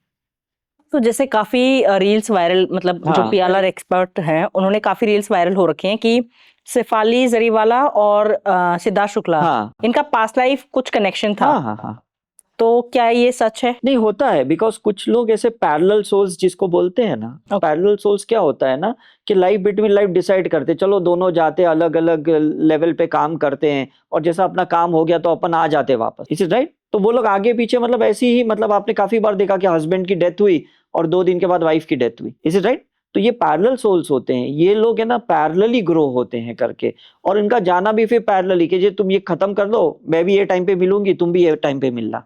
तो जैसे काफी रील्स वायरल, मतलब जो हाँ। पीएलआर एक्सपर्ट हैं उन्होंने काफी रील्स वायरल हो रखे हैं कि शेफाली जरीवाला और सिद्धार्थ शुक्ला, हाँ इनका पास्ट लाइफ कुछ कनेक्शन था। हाँ हाँ हाँ। तो क्या ये सच है? नहीं, होता है, बिकॉज कुछ लोग ऐसे पैरेलल सोल्स जिसको बोलते हैं ना, पैरेलल सोल्स क्या होता है ना कि लाइफ बिटवीन लाइफ डिसाइड करते, चलो दोनों जाते अलग अलग लेवल पे काम करते हैं और जैसा अपना काम हो गया तो अपन आ जाते वापस, इज इट राइट? तो वो लोग आगे पीछे, मतलब ऐसी ही, मतलब आपने काफी बार देखा कि हस्बैंड की डेथ हुई और 2 दिन के बाद वाइफ की डेथ हुई, इज इट राइट? तो ये पैरेलल सोल्स होते हैं, ये लोग है ना पैरेलली ग्रो होते हैं करके, और इनका जाना भी फिर पैरेलली कि तुम ये खत्म कर दो, मैं भी ये टाइम पे मिलूंगी, तुम भी ये टाइम पे मिलना,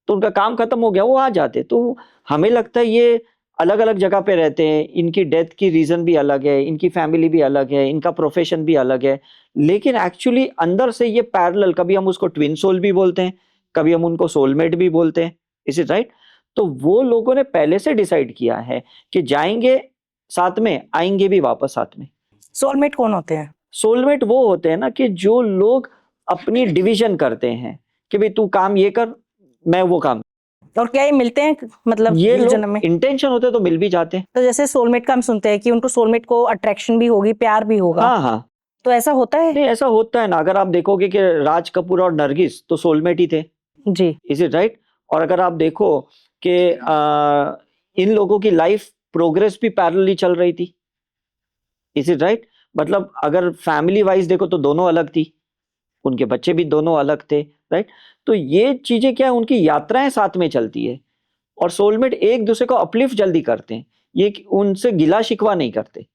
तो उनका काम खत्म हो गया, वो आ जाते। तो हमें लगता है ये अलग अलग जगह पे रहते हैं, इनकी डेथ की रीजन भी अलग है, इनकी फैमिली भी अलग है, इनका प्रोफेशन भी अलग है, लेकिन एक्चुअली अंदर से ये पैरेलल, कभी हम उसको ट्विन सोल भी बोलते हैं, कभी हम उनको सोलमेट भी बोलते हैं, इज इट राइट? तो वो लोगों ने पहले से डिसाइड किया है कि जाएंगे साथ में, आएंगे भी वापस साथ में। सोलमेट कौन होते हैं? सोलमेट वो होते हैं ना कि जो लोग अपनी डिवीजन करते हैं कि भाई तू काम ये कर, मैं वो काम। और क्या ये मिलते हैं, मतलब ये इस जन्म लोग में? इंटेंशन होते तो मिल भी जाते हैं। तो जैसे सोलमेट का हम सुनते हैं कि उनको सोलमेट को अट्रैक्शन भी होगी, प्यार भी होगा। हाँ हाँ। तो ऐसा होता है? नहीं, ऐसा होता है ना, अगर आप देखोगे कि राज कपूर और नरगिस तो सोलमेट ही थे, जी। Is it right? और अगर आप देखो कि इन लोगों की लाइफ प्रोग्रेस भी पैरेलली चल रही थी, इज इट राइट? मतलब अगर फैमिली वाइज देखो तो दोनों अलग थी, उनके बच्चे भी दोनों अलग थे, राइट? तो ये चीजें क्या है, उनकी यात्राएं साथ में चलती है और सोलमेट एक दूसरे को अपलिफ्ट जल्दी करते हैं, ये उनसे गिला शिकवा नहीं करते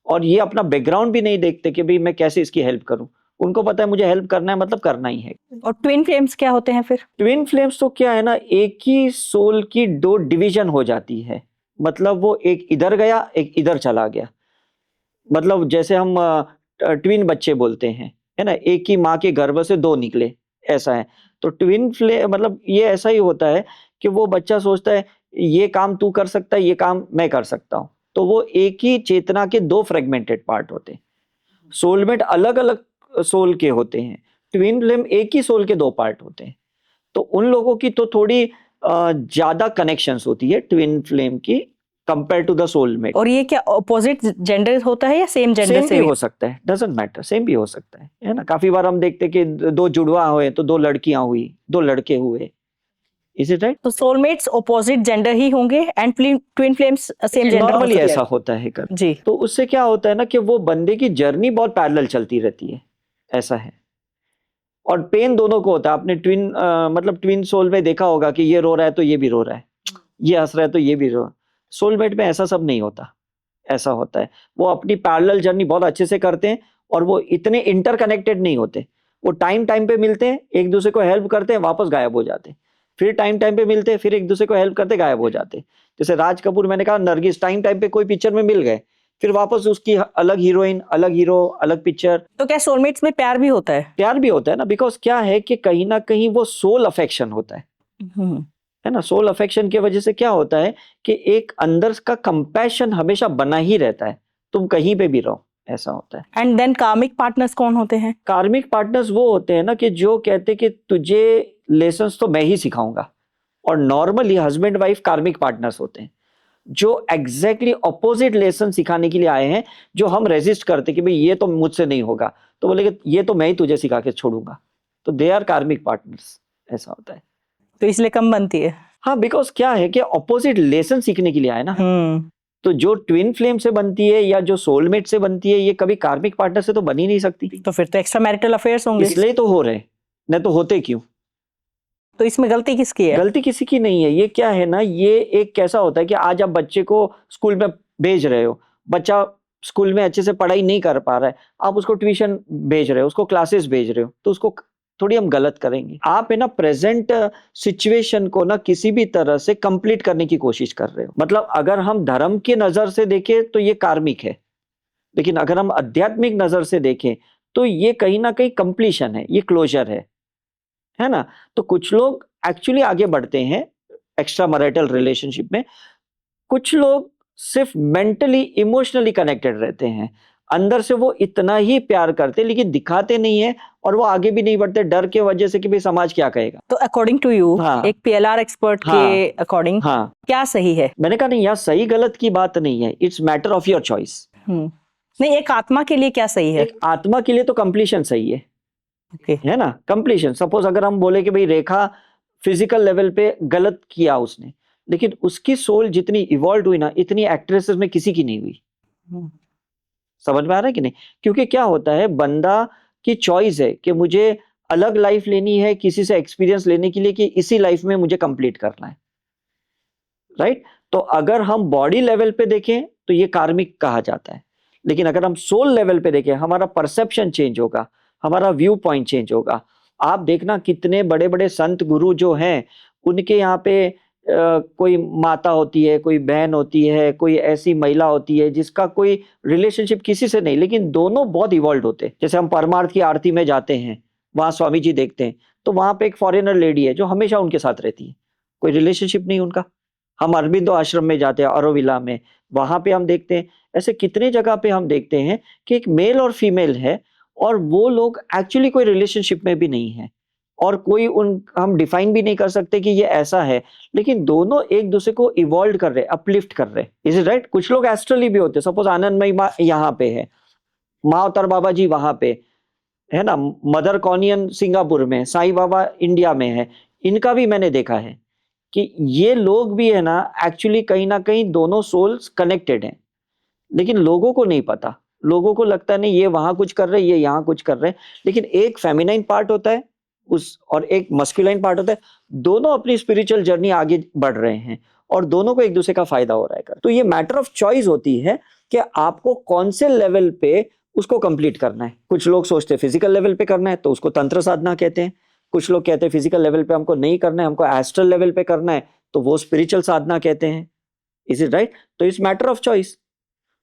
और ये अपना बैकग्राउंड भी नहीं देखते कि भाई मैं कैसे इसकी हेल्प करूं, उनको पता है मुझे हेल्प करना है मतलब करना ही है। और ट्विन फ्लेम्स क्या होते हैं फिर? ट्विन फ्लेम्स तो क्या है ना, एक ही सोल की 2 डिवीजन हो जाती है, मतलब वो एक इधर गया एक इधर चला गया, मतलब जैसे हम ट्विन बच्चे बोलते हैं, है ना, एक ही माँ के गर्भ से 2 निकले, ऐसा है। तो ट्विन फ्लेम मतलब ये ऐसा ही होता है कि वो बच्चा सोचता है ये काम तू कर सकता है, ये काम मैं कर सकता हूँ, तो वो एक ही चेतना के 2 फ्रेगमेंटेड पार्ट होते हैं। सोलमेट अलग अलग सोल के होते हैं, ट्विन फ्लेम एक ही सोल के 2 पार्ट होते हैं। तो उन लोगों की तो थोड़ी ज्यादा कनेक्शंस होती है ट्विन फ्लेम की कंपेयर टू द सोलमेट। और ये क्या अपोजिट जेंडर होता है या सेम जेंडर सेम से भी हो सकता है, डजंट मैटर, सेम भी हो सकता है ना। काफी बार हम देखते हैं कि 2 जुड़वा हुए तो 2 लड़कियां हुई, 2 लड़के हुए, इज इट राइट? तो सोलमेट्स अपोजिट जेंडर ही होंगे and twin flames same gender? Normally ऐसा होता है कर जी। तो उससे क्या होता है ना कि वो बंदे की जर्नी बहुत पैरेलल चलती रहती है, ऐसा है। और पेन दोनों को होता है। आपने मतलब ट्विन सोल में देखा होगा कि ये रो रहा है तो ये भी रो रहा है, ये हंस रहा है तो ये भी रो। सोलमेट में ऐसा सब नहीं होता, ऐसा होता है वो अपनी पैरेलल जर्नी बहुत अच्छे से करते हैं और वो इतने इंटरकनेक्टेड नहीं होते। वो टाइम टाइम पे मिलते हैं, एक दूसरे को हेल्प करते हैं, वापस गायब हो जाते हैं, फिर टाइम टाइम पे मिलते हैं, फिर एक दूसरे को हेल्प करते गायब हो जाते हैं। जैसे राज कपूर, मैंने कहा नरगिस, टाइम टाइम पे कोई पिक्चर में मिल गए, फिर वापस उसकी अलग हीरोइन, अलग हीरो, अलग पिक्चर। तो क्या सोलमेट्स में प्यार भी होता है? प्यार भी होता है ना, बिकॉज क्या है कि कहीं ना कहीं वो सोल अफेक्शन होता है ना। सोल अफेक्शन की वजह से क्या होता है कि एक अंदर का कंपैशन हमेशा बना ही रहता है, तुम कहीं पे भी रहो, ऐसा होता है। एंड देन कार्मिक पार्टनर्स कौन होते हैं? कार्मिक पार्टनर्स वो होते हैं ना कि जो कहते कि तुझे लेसन्स तो मैं ही सिखाऊंगा, और नॉर्मली हस्बैंड वाइफ कार्मिक पार्टनर्स होते हैं जो एग्जैक्टली ऑपोजिट लेसन सिखाने के लिए आए हैं, जो हम रेजिस्ट करते कि भाई ये तो मुझसे नहीं होगा, तो बोले ये तो मैं ही तुझे सिखा के छोड़ूंगा, तो दे आर कार्मिक पार्टनर्स, ऐसा होता है। तो इसलिए कम बनती है। हाँ, बिकॉज क्या है कि ऑपोजिट लेसन सीखने के लिए आए ना। तो जो ट्विन फ्लेम से बनती है या जो सोलमेट से बनती है, ये कभी कार्मिक पार्टनर से तो बन ही नहीं सकती। तो फिर तो एक्स्ट्रा मैरिटल अफेयर्स होंगे, इसलिए तो हो रहे, नहीं तो होते क्यों। तो इसमें गलती किसकी है? गलती किसी की नहीं है। ये क्या है ना, ये एक कैसा होता है कि आज आप बच्चे को स्कूल में भेज रहे हो, बच्चा स्कूल में अच्छे से पढ़ाई नहीं कर पा रहा है, आप उसको ट्यूशन भेज रहे हो, उसको क्लासेस भेज रहे हो, तो उसको थोड़ी हम गलत करेंगे। आप है ना प्रेजेंट सिचुएशन को ना किसी भी तरह से कंप्लीट करने की कोशिश कर रहे हो। मतलब अगर हम धर्म की नजर से देखें तो ये कार्मिक है, लेकिन अगर हम आध्यात्मिक नजर से देखें तो ये कहीं ना कहीं कंप्लीशन है, ये क्लोजर है ना। तो कुछ लोग एक्चुअली आगे बढ़ते हैं एक्स्ट्रा मैरिटल रिलेशनशिप में, कुछ लोग सिर्फ मेंटली इमोशनली कनेक्टेड रहते हैं, अंदर से वो इतना ही प्यार करते लेकिन दिखाते नहीं है, और वो आगे भी नहीं बढ़ते डर के वजह से कि भाई समाज क्या कहेगा। तो अकॉर्डिंग टू यू, हाँ, एक पीएलआर एक्सपर्ट हाँ, के अकॉर्डिंग हाँ, क्या सही है? मैंने कहा नहीं, यहाँ सही गलत की बात नहीं है, it's matter of your choice. नहीं, एक आत्मा के लिए क्या सही है? एक आत्मा के लिए तो कंप्लीशन सही है, Okay. है ना। कंप्लीशन, सपोज अगर हम बोले कि भाई रेखा फिजिकल लेवल पे गलत किया उसने, लेकिन उसकी सोल जितनी इवॉल्व हुई ना, इतनी एक्ट्रेसेस में किसी की नहीं हुई। समझ में आ रहा है कि नहीं? क्योंकि क्या होता है, बंदा की चॉइस है कि मुझे अलग लाइफ लेनी है किसी से एक्सपीरियंस लेने के लिए, कि इसी लाइफ में मुझे कंप्लीट करना है, राइट। तो अगर हम बॉडी लेवल पे देखें तो ये कार्मिक कहा जाता है, लेकिन अगर हम सोल लेवल पे देखें, हमारा परसेप्शन चेंज होगा, हमारा व्यू पॉइंट चेंज होगा। आप देखना कितने बड़े बड़े संत गुरु जो हैं, उनके यहाँ पे कोई माता होती है, कोई बहन होती है, कोई ऐसी महिला होती है जिसका कोई रिलेशनशिप किसी से नहीं, लेकिन दोनों बहुत इवॉल्व होते हैं। जैसे हम परमार्थ की आरती में जाते हैं, वहां स्वामी जी देखते हैं, तो वहां पे एक फॉरेनर लेडी है जो हमेशा उनके साथ रहती है, कोई रिलेशनशिप नहीं उनका। हम अरबिंदो आश्रम में जाते हैं, ऑरोविला में, वहां पे हम देखते हैं, ऐसे कितने जगह पे हम देखते हैं कि एक मेल और फीमेल है, और वो लोग एक्चुअली कोई रिलेशनशिप में भी नहीं है, और कोई हम डिफाइन भी नहीं कर सकते कि ये ऐसा है, लेकिन दोनों एक दूसरे को इवॉल्व कर रहे, अपलिफ्ट कर रहे। Is it right? कुछ लोग एस्ट्रली भी होते हैं, सपोज आनंदमयी माँ यहाँ पे है, माँ अवतार बाबा जी वहां पे है ना, मदर कॉनियन सिंगापुर में, साईं बाबा इंडिया में है। इनका भी मैंने देखा है कि ये लोग भी है ना एक्चुअली कहीं ना कहीं दोनों सोल्स कनेक्टेड हैं, लेकिन लोगों को नहीं पता। लोगों को लगता नहीं ये वहां कुछ कर रहे, ये यहाँ कुछ कर रहे, लेकिन एक फेमिनाइन पार्ट होता है उस, और एक मस्कुलाइन पार्ट होता है, दोनों अपनी स्पिरिचुअल जर्नी आगे बढ़ रहे हैं, और दोनों को एक दूसरे का फायदा हो रहा है। तो ये मैटर ऑफ चॉइस होती है कि आपको कौन से लेवल पे उसको कंप्लीट करना है। कुछ लोग सोचते हैं फिजिकल लेवल पे करना है, तो उसको तंत्र साधना कहते हैं। कुछ लोग कहते हैं फिजिकल लेवल पे हमको नहीं करना है, हमको एस्ट्रल लेवल पे करना है, तो वो स्पिरिचुअल साधना कहते हैं। Is it right? तो इट्स मैटर ऑफ चॉइस।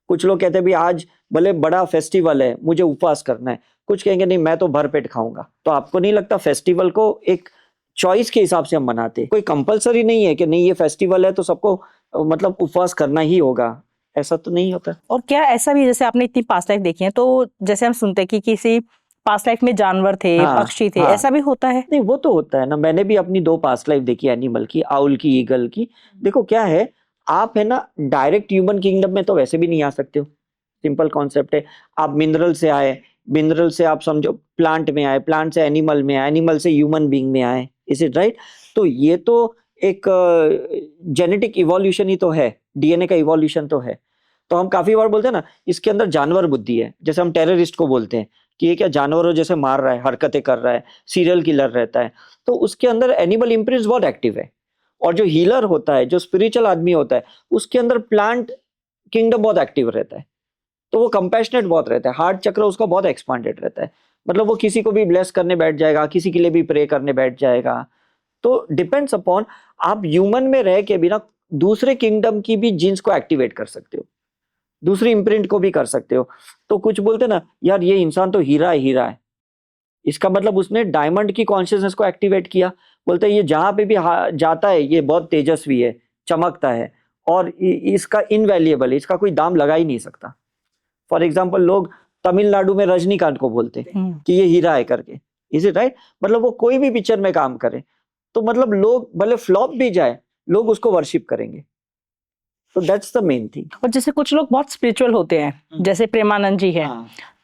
कुछ लोग कहते हैं भी आज भले बड़ा फेस्टिवल है, मुझे उपवास करना है, कुछ कहेंगे नहीं मैं तो भरपेट खाऊंगा। तो आपको नहीं लगता फेस्टिवल को एक चॉइस के हिसाब से हम मनाते हैं? कोई कंपलसरी नहीं है कि नहीं ये फेस्टिवल है तो सबको मतलब उपवास करना ही होगा, ऐसा तो नहीं होता। और क्या ऐसा भी, जैसे आपने इतनी पास्ट लाइफ देखी है, तो जैसे हम सुनते हैं कि किसी पास्ट लाइफ में जानवर थे, हाँ, पक्षी थे, हाँ, ऐसा भी होता है? नहीं वो तो होता है ना। मैंने भी अपनी 2 पास्ट लाइफ देखी, एनिमल की, आउल की, ईगल की। देखो क्या है, आप है ना डायरेक्ट ह्यूमन किंगडम में तो वैसे भी नहीं आ सकते हो, सिंपल कॉन्सेप्ट है। आप मिनरल से आए, मिनरल से आप समझो प्लांट में आए, प्लांट से एनिमल में आए, एनिमल से ह्यूमन बीइंग में आए। Is it right? तो ये तो एक जेनेटिक इवोल्यूशन ही तो है, डीएनए का इवोल्यूशन तो है। तो हम काफी बार बोलते हैं ना इसके अंदर जानवर बुद्धि है, जैसे हम टेररिस्ट को बोलते हैं कि ये क्या जानवरों जैसे मार रहा है, हरकतें कर रहा है, सीरियल किलर रहता है, तो उसके अंदर एनिमल इम्प्रिंट्स बहुत एक्टिव है। और जो हीलर होता है, जो स्पिरिचुअल आदमी होता है, उसके अंदर प्लांट किंगडम बहुत एक्टिव रहता है, तो वो कंपैशनेट बहुत रहता है, हार्ट चक्र उसका बहुत एक्सपांडेड रहता है, मतलब वो किसी को भी ब्लेस करने बैठ जाएगा, किसी के लिए भी प्रे करने बैठ जाएगा। तो डिपेंड्स अपॉन, आप ह्यूमन में रह के भी ना दूसरे किंगडम की भी जीन्स को एक्टिवेट कर सकते हो, दूसरी इम्प्रिंट को भी कर सकते हो। तो कुछ बोलते ना यार ये इंसान तो हीरा है, हीरा है, इसका मतलब उसने डायमंड की कॉन्शियसनेस को एक्टिवेट किया। बोलते हैं ये जहां पे भी जाता है ये बहुत तेजस्वी है, चमकता है, और इसका इनवैल्यूएबल है, इसका कोई दाम लगा ही नहीं सकता। फॉर एग्जाम्पल लोग तमिलनाडु में रजनीकांत को बोलते हैं कि ये हीरा है करके, इज इट राइट? मतलब वो कोई भी पिक्चर में काम करे तो मतलब लोग भले फ्लॉप भी जाए, लोग उसको वर्शिप करेंगे। तो दैट्स द मेन थिंग। और जैसे कुछ लोग बहुत स्पिरिचुअल होते हैं, जैसे प्रेमानंद जी हैं,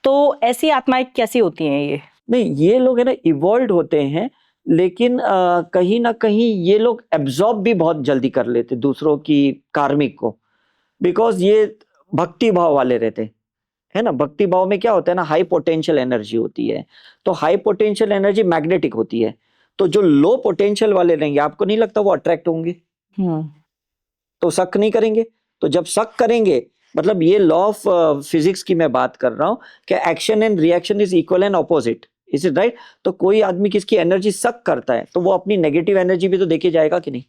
तो ऐसी आत्माएं कैसी होती हैं ये? नहीं, ये लोग है ना इवॉल्व होते हैं, लेकिन कहीं ना कहीं ये लोग एब्जॉर्ब भी बहुत जल्दी कर लेते दूसरों की कार्मिक को, बिकॉज ये भक्ति भाव वाले रहते है ना। भक्ति भाव में क्या होता है ना, हाई पोटेंशियल एनर्जी होती है, तो हाई पोटेंशियल एनर्जी मैग्नेटिक होती है, तो जो लो पोटेंशियल वाले रहेंगे आपको नहीं लगता वो अट्रैक्ट होंगे, तो शक नहीं करेंगे। तो जब शक करेंगे, मतलब ये लॉ ऑफ फिजिक्स की मैं बात कर रहा हूं कि action and reaction is equal and opposite, is it right? तो कोई आदमी किसकी एनर्जी शक करता है तो वो अपनी नेगेटिव एनर्जी भी तो देखे जाएगा कि नहीं।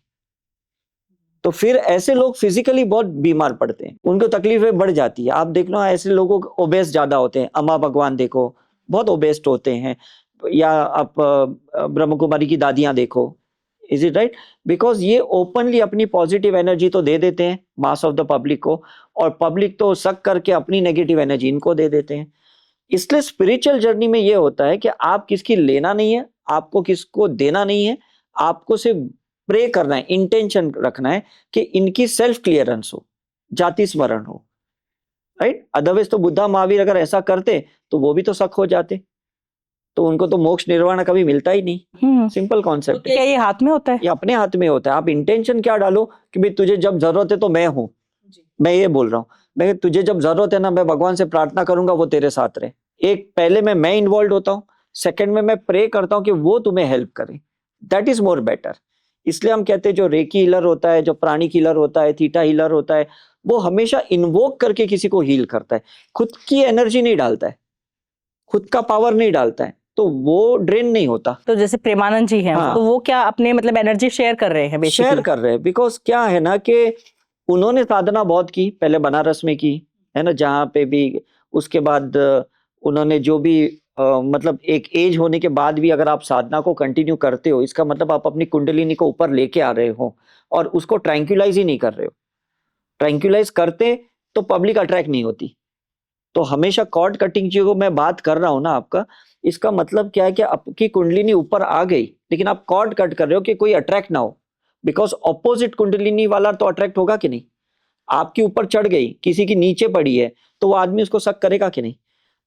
तो फिर ऐसे लोग फिजिकली बहुत बीमार पड़ते हैं, उनको तकलीफें बढ़ जाती है। आप देख लो ऐसे लोगों को ओबेस ज्यादा होते हैं, अम्मा भगवान देखो बहुत ओबेस्ट होते हैं, या आप ब्रह्म कुमारी की दादियां देखो, इज इट राइट? बिकॉज ये ओपनली अपनी पॉजिटिव एनर्जी तो दे देते हैं मास ऑफ द पब्लिक को, और पब्लिक तो शक करके अपनी नेगेटिव एनर्जी इनको दे देते हैं। इसलिए स्पिरिचुअल जर्नी में ये होता है कि आप किसकी लेना नहीं है, आपको किसको देना नहीं है, आपको सिर्फ प्रे करना है, इंटेंशन रखना है कि इनकी सेल्फ क्लियरेंस हो, जाति स्मरण हो, राइट? अदरवाइज तो बुद्धा महावीर अगर ऐसा करते तो वो भी तो शक हो जाते, तो उनको तो मोक्ष निर्वाण कभी मिलता ही नहीं। सिंपल कॉन्सेप्ट क्या ये हाथ में होता है? ये अपने हाथ में होता है। आप इंटेंशन क्या डालो कि भाई तुझे जब जरूरत है तो मैं हूं, मैं ये बोल रहा हूँ, मैं तुझे जब जरूरत है ना, मैं भगवान से प्रार्थना करूंगा वो तेरे साथ रहे। एक पहले में मैं इन्वॉल्व होता हूँ, सेकंड में मैं प्रे करता हूँ कि वो तुम्हें हेल्प करे, दैट इज मोर बेटर। इसलिए हम कहते हैं जो रेकी हीलर होता है, जो प्राणी हीलर होता है, थीटा हीलर होता है, वो हमेशा इन्वोक करके किसी को हील करता है, खुद की एनर्जी नहीं डालता है, खुद का पावर नहीं डालता है, तो वो ड्रेन नहीं होता। तो जैसे प्रेमानंद जी हैं, तो वो क्या अपने मतलब एनर्जी शेयर कर रहे हैं बेसिकली? शेयर कर रहे हैं, बिकॉज क्या है ना कि उन्होंने साधना बहुत की, पहले बनारस में की है ना, जहाँ पे भी, उसके बाद उन्होंने जो भी मतलब एक एज होने के बाद भी अगर आप साधना को कंटिन्यू करते हो, इसका मतलब आप अपनी कुंडलिनी को ऊपर लेके आ रहे हो और उसको ट्रैंक्विलाइज ही नहीं कर रहे हो। ट्रैंक्विलाइज करते तो पब्लिक अट्रैक्ट नहीं होती। तो हमेशा कॉर्ड कटिंग जो मैं बात कर रहा हूं ना आपका, इसका मतलब क्या है कि आपकी कुंडलिनी ऊपर आ गई लेकिन आप कॉर्ड कट कर रहे हो कि कोई अट्रैक्ट ना हो, बिकॉज ऑपोजिट कुंडलिनी वाला तो अट्रैक्ट होगा कि नहीं। आपकी ऊपर चढ़ गई, किसी की नीचे पड़ी है, तो वो आदमी उसको शक करेगा कि नहीं।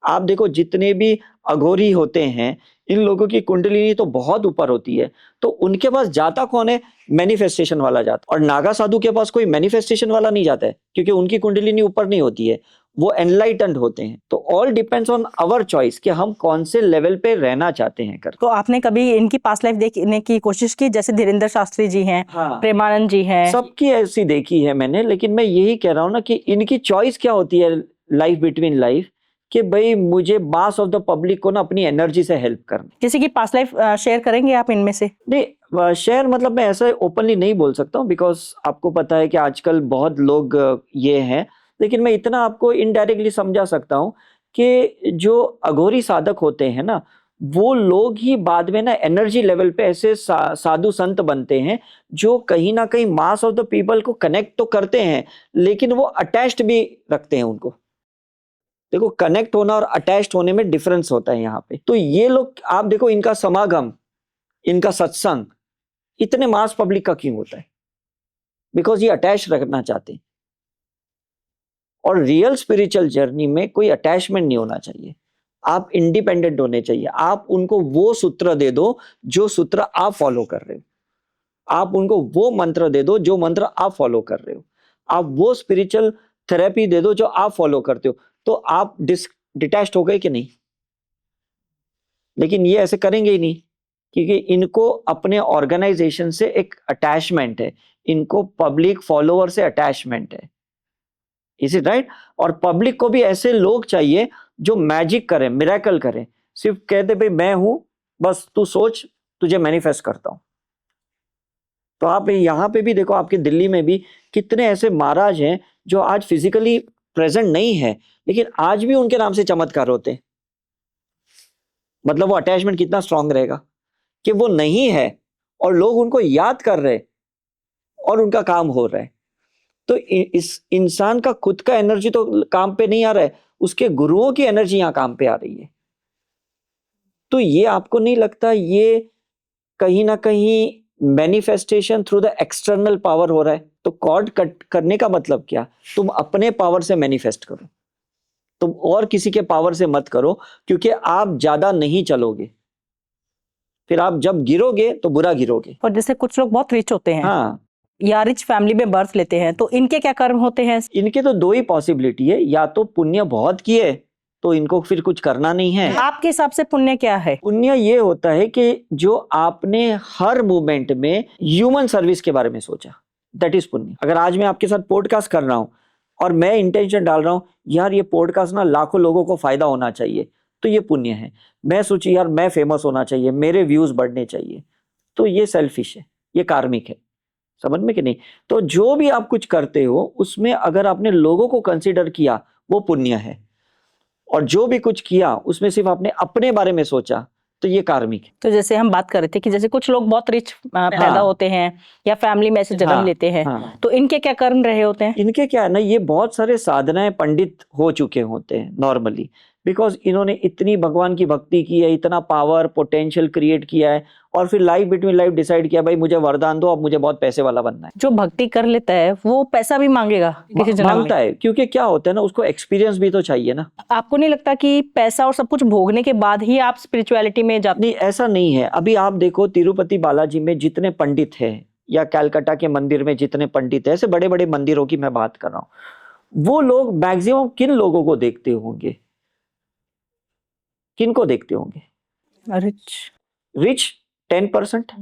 आप देखो जितने भी अघोरी होते हैं, इन लोगों की कुंडलिनी तो बहुत ऊपर होती है, तो उनके पास जाता कौन है? मैनिफेस्टेशन वाला जाता। और नागा साधु के पास कोई मैनिफेस्टेशन वाला नहीं जाता है, क्योंकि उनकी कुंडलिनी ऊपर नहीं होती है, वो एनलाइटेंड होते हैं। तो all depends on our choice कि हम कौन से लेवल पे रहना चाहते हैं कर। तो आपने कभी इनकी पास्ट लाइफ देखने की कोशिश की? जैसे धीरेन्द्र शास्त्री जी हैं, प्रेमानंद जी हैं, सबकी ऐसी देखी है मैंने, लेकिन मैं यही कह रहा हूँ ना कि इनकी चॉइस क्या होती है लाइफ बिटवीन लाइफ, कि भाई मुझे मास ऑफ द पब्लिक को ना अपनी एनर्जी से हेल्प करना। किसी की पास्ट लाइफ शेयर करेंगे आप इनमें से? नहीं, शेयर मतलब मैं ऐसा ओपनली नहीं बोल सकता हूँ, बिकॉज आपको पता है कि आजकल बहुत लोग ये हैं, लेकिन मैं इतना आपको इनडायरेक्टली समझा सकता हूँ कि जो अघोरी साधक होते हैं ना, वो लोग ही बाद में ना एनर्जी लेवल पे ऐसे साधु संत बनते हैं जो कहीं ना कहीं मास ऑफ द पीपल को कनेक्ट तो करते हैं, लेकिन वो अटैच्ड भी रखते हैं उनको। देखो, कनेक्ट होना और अटैच्ड होने में डिफरेंस होता है यहाँ पे। तो ये लोग आप देखो, इनका समागम, इनका सत्संग इतने मास पब्लिक का क्यों होता है? बिकॉज ये अटैच रखना चाहते हैं। और रियल स्पिरिचुअल जर्नी में कोई अटैचमेंट नहीं होना चाहिए, आप इंडिपेंडेंट होने चाहिए। आप उनको वो सूत्र दे दो जो सूत्र आप फॉलो कर रहे हो, आप उनको वो मंत्र दे दो जो मंत्र आप फॉलो कर रहे हो, आप वो स्पिरिचुअल थेरेपी दे दो जो आप फॉलो करते हो, तो आप डिटैच्ड हो गए कि नहीं? लेकिन ये ऐसे करेंगे ही नहीं, क्योंकि इनको अपने ऑर्गेनाइजेशन से एक अटैचमेंट है, इनको पब्लिक फॉलोअर से अटैचमेंट है। Is it right? और पब्लिक को भी ऐसे लोग चाहिए जो मैजिक करें, मिरेकल करें, सिर्फ कह दे भाई मैं हूं, बस तू सोच, तुझे मैनिफेस्ट करता हूं। तो आप यहाँ पे भी देखो, आपके दिल्ली में भी कितने ऐसे महाराज हैं जो आज फिजिकली प्रेजेंट नहीं है, लेकिन आज भी उनके नाम से चमत्कार होते हैं। मतलब वो अटैचमेंट कितना स्ट्रांग रहेगा कि वो नहीं है और लोग उनको याद कर रहे और उनका काम हो रहा है। तो इस इंसान का खुद का एनर्जी तो काम पे नहीं आ रहा है, उसके गुरुओं की एनर्जी यहाँ काम पे आ रही है। तो ये आपको नहीं लगता ये कहीं ना कहीं manifestation through the external power हो रहा है? तो कॉर्ड कट करने का मतलब क्या? तुम अपने पावर से मैनिफेस्ट करो, तुम और किसी के पावर से मत करो, क्योंकि आप ज्यादा नहीं चलोगे, फिर आप जब गिरोगे तो बुरा गिरोगे। और जैसे कुछ लोग बहुत रिच होते हैं, हाँ, या रिच फैमिली में बर्थ लेते हैं, तो इनके क्या कर्म होते हैं? इनके तो दो ही पॉसिबिलिटी है, या तो पुण्य बहुत किए तो इनको फिर कुछ करना नहीं है। आपके हिसाब से पुण्य क्या है? पुण्य ये होता है कि जो आपने हर मोमेंट में ह्यूमन सर्विस के बारे में सोचा, दैट इज पुण्य। अगर आज मैं आपके साथ पॉडकास्ट कर रहा हूं और मैं इंटेंशन डाल रहा हूं यार ये पॉडकास्ट ना लाखों लोगों को फायदा होना चाहिए, तो ये पुण्य है। मैं सोची यार मैं फेमस होना चाहिए, मेरे व्यूज बढ़ने चाहिए, तो ये सेल्फिश है, ये कार्मिक है। समझ में कि नहीं? तो जो भी आप कुछ करते हो उसमें अगर आपने लोगों को कंसीडर किया वो पुण्य है, और जो भी कुछ किया उसमें सिर्फ आपने अपने बारे में सोचा तो ये कार्मिक है। तो जैसे हम बात कर रहे थे कि जैसे कुछ लोग बहुत रिच पैदा हाँ, होते हैं या फैमिली में ऐसे जन्म हाँ, लेते हैं, हाँ। तो इनके क्या कर्म रहे होते हैं? इनके क्या है ना, ये बहुत सारे साधनाएं पंडित हो चुके होते हैं नॉर्मली, बिकॉज इन्होंने इतनी भगवान की भक्ति की है, इतना पावर पोटेंशियल क्रिएट किया है, और फिर लाइफ बिटवीन लाइफ डिसाइड किया भाई मुझे वरदान दो, अब मुझे बहुत पैसे वाला बनना है। जो भक्ति कर लेता है वो पैसा भी मांगेगा किसी जन्म मांगता में। है, क्योंकि क्या होता है ना, उसको एक्सपीरियंस भी तो चाहिए ना। आपको नहीं लगता कि पैसा और सब कुछ भोगने के बाद ही आप स्पिरिचुअलिटी में जाते? नहीं, ऐसा नहीं है। अभी आप देखो तिरुपति बालाजी में जितने पंडित हैं, या कलकत्ता के मंदिर में जितने पंडित हैं, ऐसे बड़े बड़े मंदिरों की मैं बात कर रहा हूं, वो लोग मैक्सिमम किन लोगों को देखते होंगे? किन को देखते होंगे? रिच। रिच 10%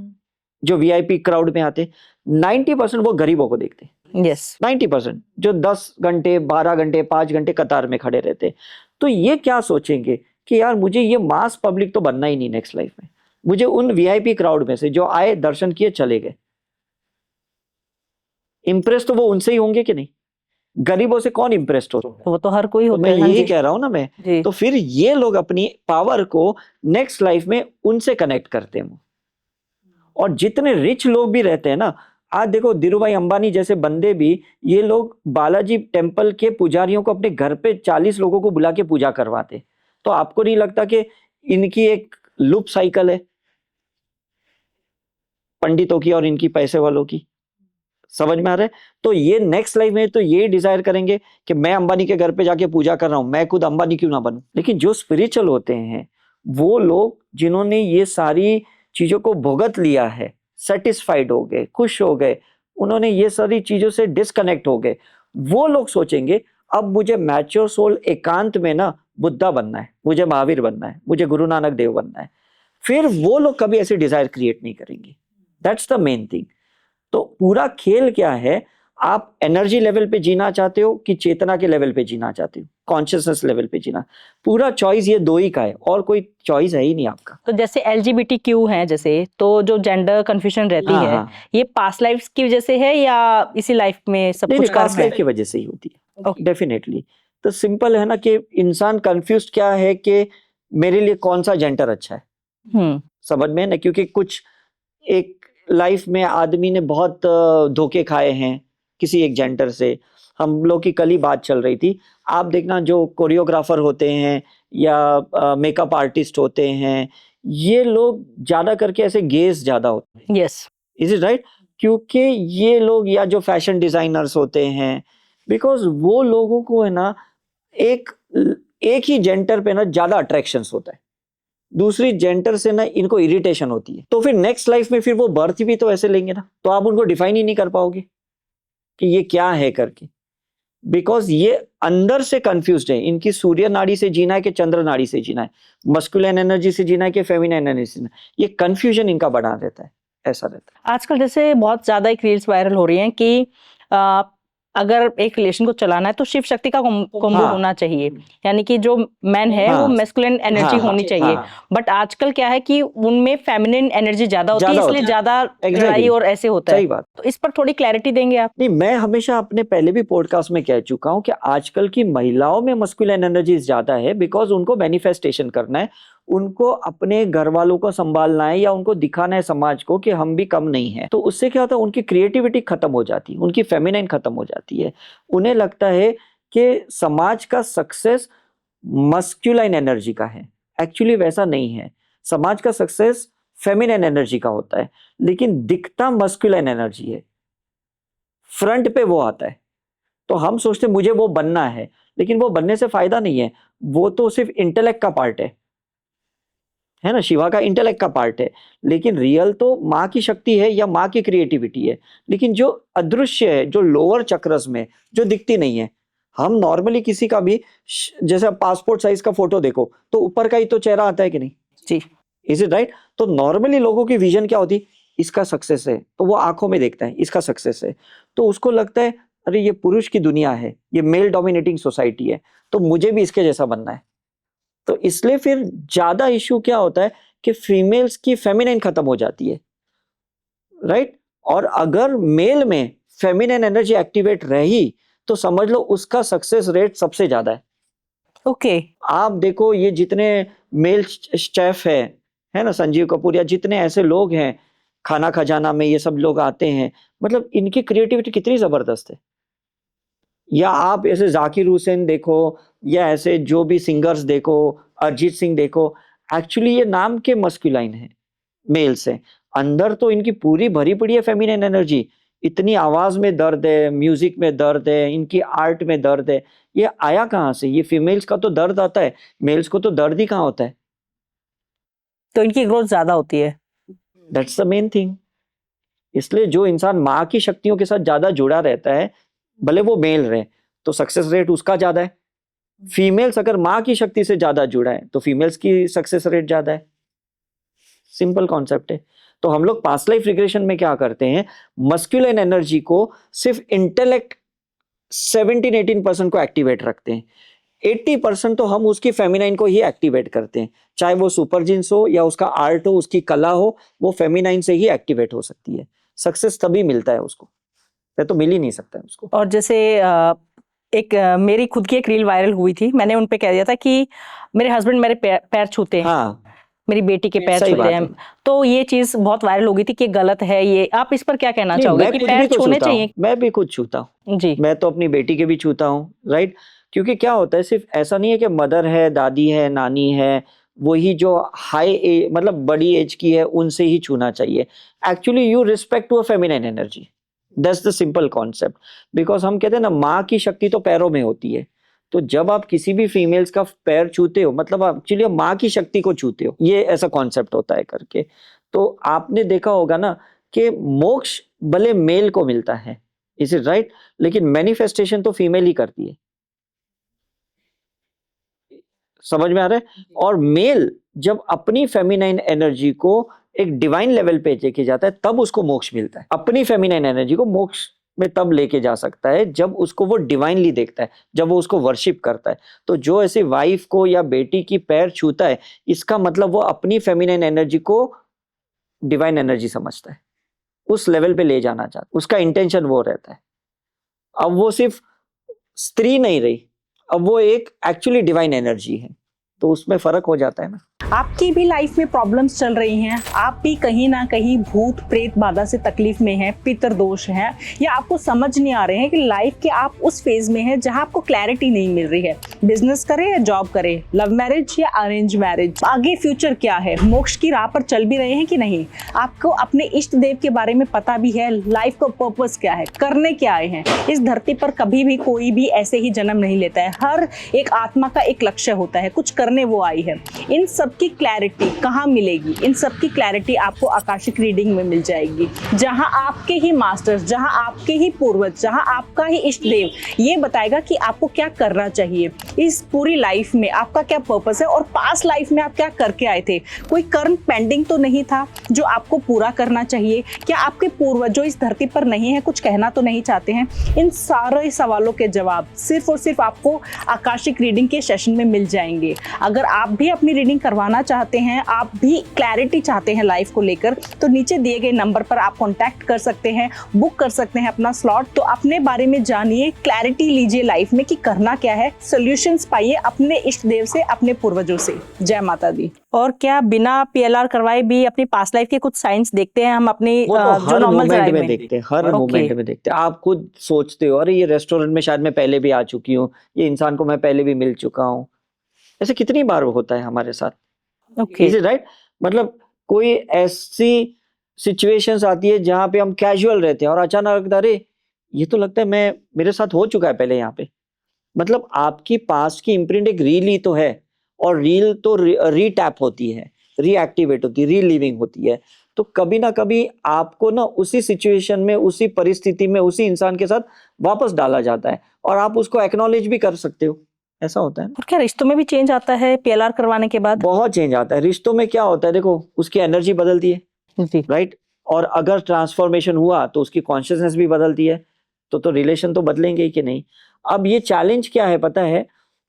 जो वीआईपी क्राउड में आते, 90% वो गरीबों को देखते। यस। 90% जो 10 घंटे 12 घंटे 5 घंटे कतार में खड़े रहते। तो ये क्या सोचेंगे कि यार मुझे ये मास पब्लिक तो बनना ही नहीं नेक्स्ट लाइफ में, मुझे उन वीआईपी क्राउड में से जो आए दर्शन किए चले गए, इंप्रेस तो वो उनसे ही होंगे कि नहीं? गरीबों से कौन इंप्रेस्ड हो? वो तो हर कोई तो होता मैं है। हाँ यही जी। कह रहा हूं ना मैं। जी। तो फिर ये लोग अपनी पावर को नेक्स्ट लाइफ में उनसे कनेक्ट करते हैं। और जितने रिच लोग भी रहते हैं ना, आज देखो धीरूभाई अंबानी जैसे बंदे भी, ये लोग बालाजी टेम्पल के पुजारियों को अपने घर पे 40 लोगों को बुला के पूजा करवाते। तो आपको नहीं लगता कि इनकी एक लूप साइकिल है पंडितों की और इनकी पैसे वालों की? समझ में आ रहा है? तो ये नेक्स्ट लाइफ में तो ये डिजायर करेंगे कि मैं अंबानी के घर पे जाके पूजा कर रहा हूं, मैं खुद अंबानी क्यों ना बनूं। लेकिन जो स्पिरिचुअल होते हैं वो लोग जिन्होंने ये सारी चीजों को भुगत लिया है, सेटिस्फाइड हो गए, खुश हो गए, उन्होंने ये सारी चीजों से डिस्कनेक्ट हो गए, वो लोग सोचेंगे अब मुझे मैच्योर सोल एकांत में ना बुद्धा बनना है, मुझे महावीर बनना है, मुझे गुरु नानक देव बनना है। फिर वो लोग कभी ऐसे डिजायर क्रिएट नहीं करेंगे। That's the main thing. तो पूरा खेल क्या है, आप एनर्जी लेवल पे जीना चाहते हो कि चेतना के लेवल पे जीना चाहते हो, कॉन्शियसनेस लेवल पे जीना? पूरा चॉइस ये दो ही का है, और कोई चॉइस है ही नहीं आपका। तो जैसे LGBTQ है, जैसे तो जो जेंडर कंफ्यूजन रहती हाँ, है, हाँ। ये पास्ट लाइफ की वजह से है या इसी लाइफ में सब नहीं कुछ नहीं, कर्म पास्ट है? लाइफ की वजह से ही होती है Okay. डेफिनेटली। तो सिंपल है ना कि इंसान कंफ्यूज क्या है कि मेरे लिए कौन सा जेंडर अच्छा है। समझ में ना, क्योंकि कुछ एक लाइफ में आदमी ने बहुत धोखे खाए हैं किसी एक जेंडर से। हम लोग की कल ही बात चल रही थी, आप देखना जो कोरियोग्राफर होते हैं या मेकअप आर्टिस्ट होते हैं, ये लोग ज्यादा करके ऐसे गेज ज्यादा होते हैं। यस। Is it right? क्योंकि ये लोग, या जो फैशन डिजाइनर्स होते हैं, बिकॉज वो लोगों को है ना एक ही जेंडर पे ना ज्यादा अट्रैक्शंस होता है, दूसरी जेंडर से ना इनको इरिटेशन होती है। तो फिर नेक्स्ट लाइफ में फिर वो बर्थ भी तो ऐसे लेंगे ना, तो आप उनको डिफाइन ही नहीं कर पाओगे कि ये क्या है करके। बिकॉज ये अंदर से कंफ्यूज्ड है, इनकी सूर्य नाड़ी से जीना है कि चंद्र नाड़ी से जीना है, मस्कुलिन एनर्जी से जीना है कि फेमिनिन एनर्जी से जीना है, ये कंफ्यूजन इनका बना रहता है, ऐसा रहता है। आजकल जैसे बहुत ज्यादा एक रील्स वायरल हो रही हैं कि अगर एक रिलेशन को चलाना है तो शिव शक्ति का कॉम्बो हाँ। होना चाहिए, यानी कि जो मैन है हाँ। वो मैस्कुलिन एनर्जी हाँ, होनी हाँ, चाहिए। हाँ। बट आजकल क्या है कि उनमें फेमिनिन एनर्जी ज्यादा होती है, ज्यादा इसलिए होती है। ज्यादा Exactly. लड़ाई और ऐसे होता सही है। बात। तो इस पर थोड़ी क्लैरिटी देंगे आप? नहीं, मैं हमेशा अपने पहले भी पॉडकास्ट में कह चुका हूं कि आजकल की महिलाओं में मस्कुलिन एनर्जी ज्यादा है, बिकॉज उनको मैनिफेस्टेशन करना है, उनको अपने घर वालों को संभालना है, या उनको दिखाना है समाज को कि हम भी कम नहीं है। तो उससे क्या होता है, उनकी क्रिएटिविटी खत्म हो जाती है, उनकी फेमिनिन खत्म हो जाती है। उन्हें लगता है कि समाज का सक्सेस मस्कुलाइन एनर्जी का है। एक्चुअली वैसा नहीं है, समाज का सक्सेस फेमिनिन एनर्जी का होता है, लेकिन दिखता मस्कुलाइन एनर्जी है, फ्रंट पे वो आता है। तो हम सोचते मुझे वो बनना है, लेकिन वो बनने से फायदा नहीं है, वो तो सिर्फ इंटेलेक्ट का पार्ट है ना, शिवा का इंटेलेक्ट का पार्ट है, लेकिन रियल तो माँ की शक्ति है या माँ की क्रिएटिविटी है। लेकिन जो अदृश्य है, जो लोअर चक्रस में, जो दिखती नहीं है, हम नॉर्मली किसी का भी जैसे पासपोर्ट साइज का फोटो देखो तो ऊपर का ही तो चेहरा आता है कि नहीं जी, इज इट राइट? तो नॉर्मली लोगों की विजन क्या होती, इसका सक्सेस है तो वो आंखों में देखता है इसका सक्सेस है, तो उसको लगता है अरे ये पुरुष की दुनिया है, ये मेल डोमिनेटिंग सोसाइटी है, तो मुझे भी इसके जैसा बनना है। तो इसलिए फिर ज्यादा इश्यू क्या होता है कि फीमेल्स की फेमिनिन खत्म हो जाती है, राइट? और अगर मेल में फेमिनिन एनर्जी एक्टिवेट रही तो समझ लो उसका सक्सेस रेट सबसे ज्यादा है। ओके। आप देखो ये जितने मेल शेफ है ना, संजीव कपूर, या जितने ऐसे लोग हैं, खाना खजाना में ये सब लोग आते हैं, मतलब इनकी क्रिएटिविटी कितनी जबरदस्त है। या आप ऐसे जाकिर हुसैन देखो, या ऐसे जो भी सिंगर्स देखो, अरिजीत सिंह देखो, एक्चुअली ये नाम के मस्कुलाइन है, मेल से, अंदर तो इनकी पूरी भरी पड़ी है फेमिनिन एनर्जी। इतनी आवाज में दर्द है, म्यूजिक में दर्द है, इनकी आर्ट में दर्द है, ये आया कहाँ से? ये फीमेल्स का तो दर्द आता है, मेल्स को तो दर्द ही कहाँ होता है? तो इनकी ग्रोथ ज्यादा होती है। That's the main thing. इसलिए जो इंसान माँ की शक्तियों के साथ ज्यादा जुड़ा रहता है, भले वो मेल रहे, तो सक्सेस रेट उसका ज्यादा है। फीमेल्स अगर माँ की शक्ति से ज्यादा जुड़ा है तो फीमेल्स की सक्सेस रेट ज्यादा है। सिंपल कॉन्सेप्ट है। तो हम लोग पास्ट लाइफ रिग्रेशन में क्या करते हैं, मस्कुलिन एनर्जी को सिर्फ इंटेलेक्ट 17-18% को एक्टिवेट रखते हैं, 80% तो हम उसकी फेमिनाइन को ही एक्टिवेट करते हैं। चाहे वो सुपर जीन्स हो या उसका आर्ट हो, उसकी कला हो, वो फेमिनाइन से ही एक्टिवेट हो सकती है। सक्सेस तभी मिलता है उसको, तो मिल ही नहीं सकता है उसको। और जैसे मेरी खुद की एक रील वायरल हुई थी, मैंने उन पे कह दिया था कि मेरे हस्बैंड मेरे पैर छूते हैं, हाँ, मेरी बेटी के पैर सही छूते बात हैं, है। तो ये चीज बहुत वायरल हो गई थी कि गलत है ये। आप इस पर क्या कहना नहीं, चाहोगे मैं कि खुद पैर भी तो छूने छूता हूँ, चाहिए? मैं भी खुद छूता हूँ जी, मैं तो अपनी बेटी के भी छूता हूँ, राइट? क्योंकि क्या होता है, सिर्फ ऐसा नहीं है कि मदर है, दादी है, नानी है, वही जो हाई मतलब बड़ी एज की है उनसे ही छूना चाहिए। Actually you respect to a feminine energy, that's the simple concept. Because हम कहते हैं ना, माँ की शक्ति तो पैरों में होती है, तो जब आप किसी भी फीमेल्स का पैर छूते हो, मतलब आप एक्चुअली माँ की शक्ति को छूते हो, ये ऐसा कॉन्सेप्ट होता है करके। तो आपने देखा होगा ना कि मोक्ष भले मेल को मिलता है, इज इट राइट, लेकिन मैनिफेस्टेशन तो फीमेल ही करती है। समझ में आ रहा है? और मेल जब अपनी फेमिनाइन एनर्जी को एक डिवाइन लेवल पे लेके जाता है, तब उसको मोक्ष मिलता है। अपनी फेमिनाइन एनर्जी को मोक्ष में तब लेके जा सकता है जब उसको वो डिवाइनली देखता है, जब वो उसको वर्शिप करता है। तो जो ऐसे वाइफ को या बेटी की पैर छूता है, इसका मतलब वो अपनी फेमिनाइन एनर्जी को डिवाइन एनर्जी समझता है, उस लेवल पे ले जाना चाहता, उसका इंटेंशन वो रहता है। अब वो सिर्फ स्त्री नहीं रही, अब वो एक एक्चुअली डिवाइन एनर्जी है, तो उसमें फर्क हो जाता है ना। आपकी भी लाइफ में प्रॉब्लम्स चल रही हैं, आप भी कहीं ना कहीं भूत प्रेत बाधा से तकलीफ में हैं, पितर दोष है, या आपको समझ नहीं आ रहे हैं कि लाइफ के आप उस फेज में हैं जहां आपको क्लैरिटी नहीं मिल रही है, बिजनेस करें या जॉब करें, लव मैरिज या अरेंज मैरिज, आगे फ्यूचर क्या है, मोक्ष की राह पर चल भी रहे हैं कि नहीं, आपको अपने इष्ट देव के बारे में पता भी है, लाइफ का पर्पस क्या है, करने क्या आए हैं। इस धरती पर कभी भी कोई भी ऐसे ही जन्म नहीं लेता है, हर एक आत्मा का एक लक्ष्य होता है, कुछ करने वो आई है। इन सब की क्लैरिटी कहाँ मिलेगी? इन सब की क्लैरिटी आपको आकाशिक रीडिंग में मिल जाएगी, जहाँ आपके ही मास्टर्स, जहाँ आपके ही पूर्वज, जहाँ आपका ही इष्ट देव ये बताएगा कि आपको क्या करना चाहिए इस पूरी लाइफ में, आपका क्या पर्पस है और पास्ट लाइफ में आप क्या करके आए थे। कोई कर्म पेंडिंग तो नहीं था जो आपको पूरा करना चाहिए? क्या आपके पूर्वज जो इस धरती पर नहीं है कुछ कहना तो नहीं चाहते हैं? इन सारे सवालों के जवाब सिर्फ और सिर्फ आपको आकाशिक रीडिंग के सेशन में मिल जाएंगे। अगर आप भी अपनी रीडिंग करवाना चाहते हैं, आप भी क्लैरिटी चाहते हैं लाइफ को लेकर, तो नीचे दिए गए नंबर पर आप कॉन्टैक्ट कर सकते हैं, बुक कर सकते हैं अपना स्लॉट। तो अपने बारे में जानिए, क्लैरिटी लीजिए लाइफ में कि करना क्या है, सॉल्यूशंस पाइए अपने इष्ट देव से, अपने पूर्वजों से। जय माता दी। और क्या बिना पीएलआर करवाए भी अपनी पास्ट लाइफ के कुछ साइंस देखते हैं हम अपनी वो तो जो हर नॉर्मल मोमेंट में देखते हैं, हर Okay. मोमेंट में देखते हैं। आप खुद सोचते हो अरे ये रेस्टोरेंट में शायद मैं पहले भी आ चुकी हूँ, ये इंसान को मैं पहले भी मिल चुका हूँ। ऐसे कितनी बार होता है हमारे साथ। ओके। Is it right? मतलब कोई ऐसी सिचुएशंस आती है जहाँ पे हम कैजुअल रहते हैं और अचानक लगता है अरे ये तो लगता है मैं मेरे साथ हो चुका है पहले यहाँ पे। मतलब आपकी पास्ट की इम्प्रिंट एक रील ही तो है, और रील तो रीटैप होती है, रीएक्टिवेट होती है, रीलिविंग होती है। तो कभी ना कभी आपको ना उसी सिचुएशन में, उसी परिस्थिति में, उसी इंसान के साथ वापस डाला जाता है और आप उसको एक्नॉलेज भी कर सकते हो। ऐसा होता है ना। और क्या रिश्तों में भी चेंज आता है पीएलआर करवाने के बाद? बहुत चेंज आता है। रिश्तों में क्या होता है, देखो उसकी एनर्जी बदलती है, जी। राइट? और अगर ट्रांसफॉर्मेशन हुआ तो उसकी कॉन्शियसनेस भी बदलती है, तो रिलेशन तो बदलेंगे ही कि नहीं। अब ये चैलेंज क्या है पता है,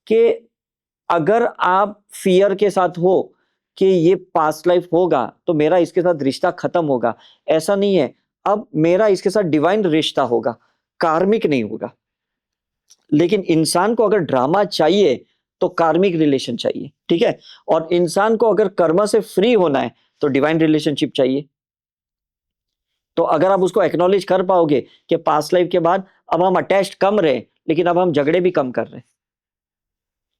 कि अगर आप फियर के साथ हो कि ये पास्ट लाइफ होगा तो मेरा इसके साथ रिश्ता खत्म होगा, ऐसा नहीं है। अब मेरा इसके साथ डिवाइन रिश्ता होगा, कार्मिक नहीं होगा। लेकिन इंसान को अगर ड्रामा चाहिए तो कार्मिक रिलेशन चाहिए, ठीक है? और इंसान को अगर कर्म से फ्री होना है तो डिवाइन रिलेशनशिप चाहिए। तो अगर आप उसको एक्नॉलेज कर पाओगे कि पास्ट लाइफ के बाद अब हम अटैच्ड कम रहे, लेकिन अब हम झगड़े भी कम कर रहे हैं।